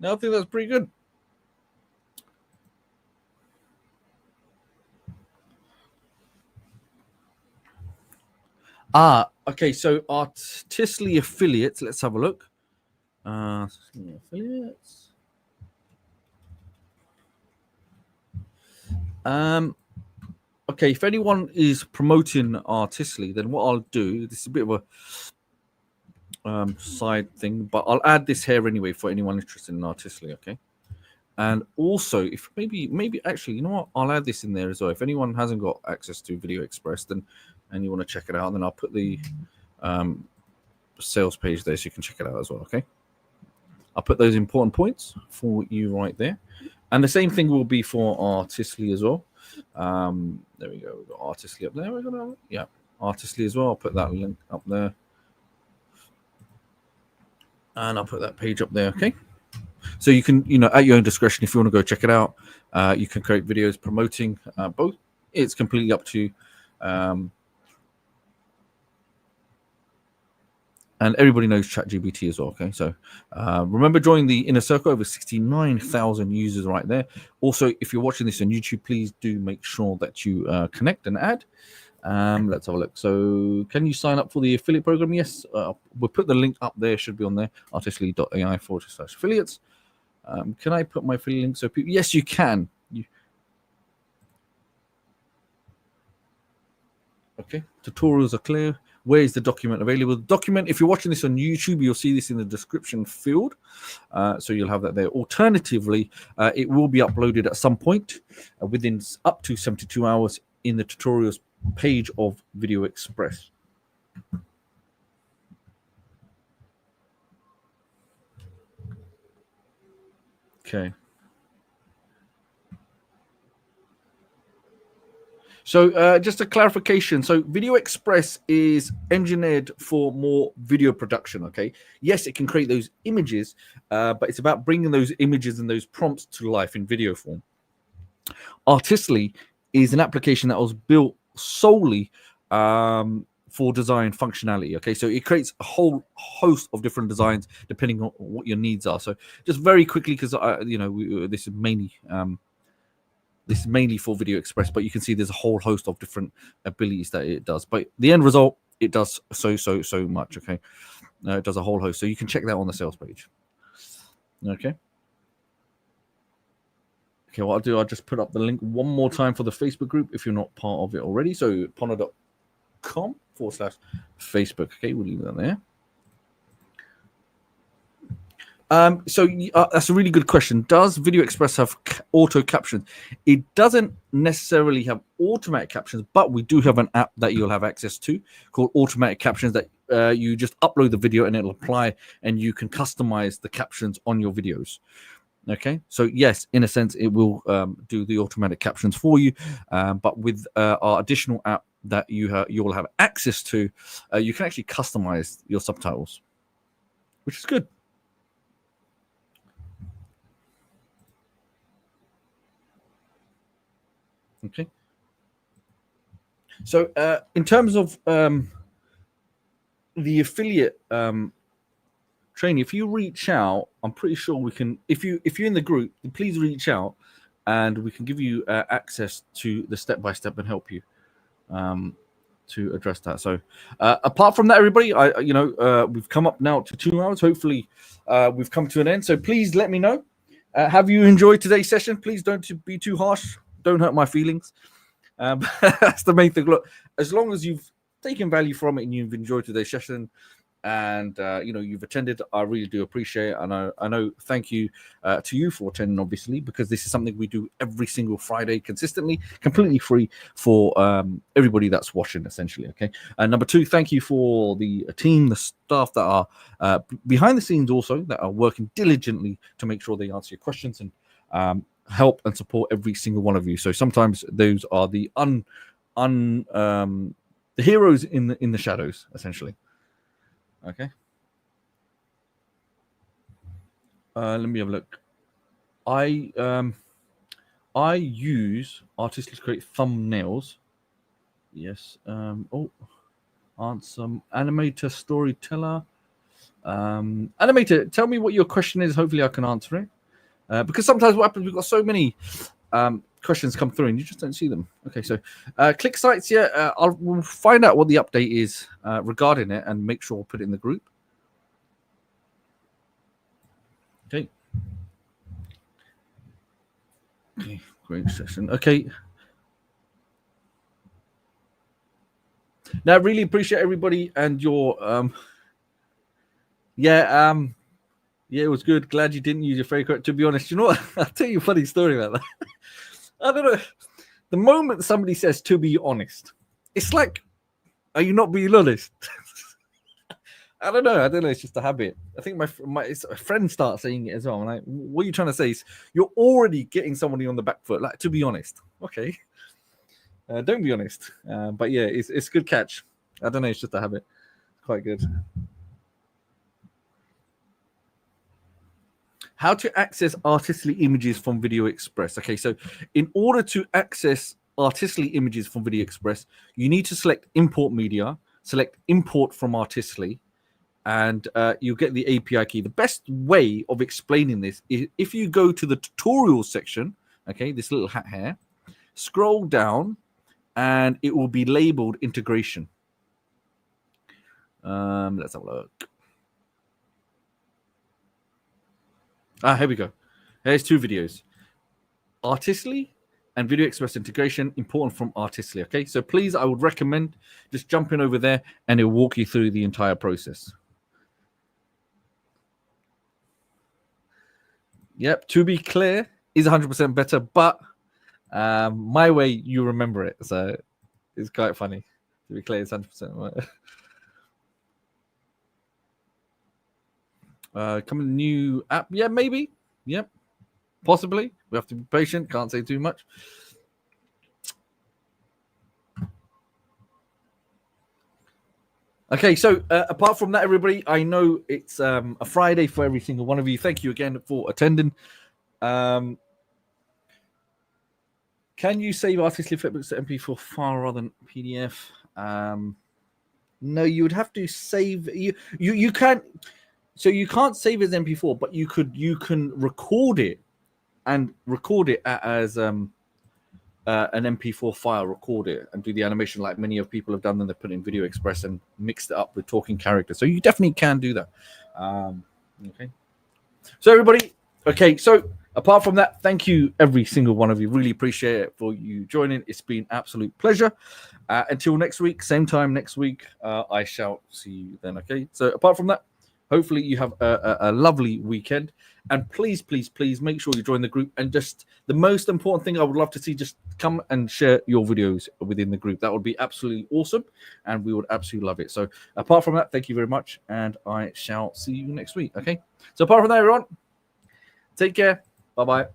I think that's pretty good. Okay. So Artistly affiliates. Let's have a look. Affiliates. Okay. If anyone is promoting Artistly, then what I'll do. This is a bit of a side thing, but I'll add this here anyway for anyone interested in Artistly. Okay, and also if maybe actually, you know what, I'll add this in there as well. If anyone hasn't got access to Video Express, then and you want to check it out, then I'll put the sales page there so you can check it out as well. Okay, I'll put those important points for you right there, and the same thing will be for Artistly as well. There we go. We've got Artistly up there. We're gonna, yeah, Artistly as well. I'll put that link up there, and I'll put that page up there. Okay, so you can, at your own discretion, if you want to go check it out, you can create videos promoting both. It's completely up to you. And everybody knows ChatGPT as well. Okay, so remember, join the inner circle. Over 69,000 users right there. Also, if you're watching this on YouTube, please do make sure that you connect and add. Let's have a look. So, can you sign up for the affiliate program? Yes, we'll put the link up there. Should be on there. Artistly.ai/affiliates. Can I put my affiliate link so people? Yes, you can. Okay, tutorials are clear. Where is the document available? The document, if you're watching this on YouTube, you'll see this in the description field. So you'll have that there. Alternatively, it will be uploaded at some point within up to 72 hours in the tutorials page of Video Express. Okay. So just a clarification. So Video Express is engineered for more video production, okay? Yes, it can create those images, but it's about bringing those images and those prompts to life in video form. Artistly is an application that was built solely for design functionality, okay? So it creates a whole host of different designs depending on what your needs are. So just very quickly, because, this is mainly for Video Express, but you can see there's a whole host of different abilities that it does. But the end result, it does so much, okay? It does a whole host. So you can check that on the sales page. Okay. Okay, what I'll do, I'll just put up the link one more time for the Facebook group if you're not part of it already. So ponder.com/Facebook. Okay, we'll leave that there. So that's a really good question. Does Video Express have auto captions? It doesn't necessarily have automatic captions, but we do have an app that you'll have access to called Automatic Captions that you just upload the video and it'll apply, and you can customize the captions on your videos. Okay, so yes, in a sense, it will do the automatic captions for you, but with our additional app that you will have access to, you can actually customize your subtitles, which is good. Okay. So in terms of the affiliate training, if you reach out, I'm pretty sure we can. If you're in the group, please reach out, and we can give you access to the step-by-step and help you to address that. So apart from that, everybody, we've come up now to 2 hours. Hopefully, we've come to an end. So please let me know. Have you enjoyed today's session? Please don't be too harsh. Don't hurt my feelings. That's the main thing. Look, as long as you've taken value from it and you've enjoyed today's session, and you've attended, I really do appreciate it. I know. Thank you to you for attending, obviously, because this is something we do every single Friday consistently, completely free for everybody that's watching, essentially. Okay. And number two, thank you for the team, the staff that are behind the scenes, also that are working diligently to make sure they answer your questions and help and support every single one of you. So sometimes those are the the heroes in the shadows, essentially. Okay. Let me have a look. I use Artistly to create thumbnails. Yes. Answer animator, storyteller. Animator, tell me what your question is. Hopefully I can answer it. Because sometimes what happens, we've got so many questions come through and you just don't see them. Okay, so click sites, yeah, we'll find out what the update is regarding it and make sure we'll put it in the group. Okay. Okay, great session. Okay. Now, really appreciate everybody and your yeah, it was good. Glad you didn't use your favorite. To be honest, you know what? I'll tell you a funny story about that. I don't know. The moment somebody says "to be honest," it's like Are you not being honest? I don't know. It's just a habit. I think my friends start saying it as well. I'm like, what are you trying to say? You're already getting somebody on the back foot. Like, to be honest, okay. Don't be honest. But yeah, it's a good catch. I don't know. It's just a habit. Quite good. How to access artistically images from Video Express. Okay, so in order to access artistically images from Video Express, you need to select import media, select import from artistically, and you'll get the API key. The best way of explaining this is if you go to the tutorial section, okay, this little hat here, scroll down, and it will be labeled integration. Let's have a look. Here we go. Here's two videos. Artistically and Video Express integration, important from Artistically. Okay, so please, I would recommend just jumping over there and it'll walk you through the entire process. Yep, to be clear, is 100% better, but my way, you remember it. So it's quite funny. To be clear, it's 100%. Coming new app, yeah, maybe, yep, possibly. We have to be patient. Can't say too much. Okay, so apart from that, everybody, I know it's a Friday for every single one of you. Thank you again for attending. Can you save artistically flipbooks to MP4 file rather than PDF? No, you would have to save. You can't. So you can't save as MP4, but you can record it and record it as an MP4 file, record it and do the animation like many of people have done. Then they put it in Video Express and mixed it up with talking characters. So you definitely can do that. Okay. So everybody, okay. So apart from that, thank you every single one of you. Really appreciate it for you joining. It's been absolute pleasure. Until next week, same time next week, I shall see you then. Okay. So apart from that, hopefully you have a lovely weekend, and please make sure you join the group. And just the most important thing I would love to see, just come and share your videos within the group. That would be absolutely awesome, and we would absolutely love it. So apart from that, thank you very much, and I shall see you next week. Okay, so apart from that, everyone, take care. Bye-bye.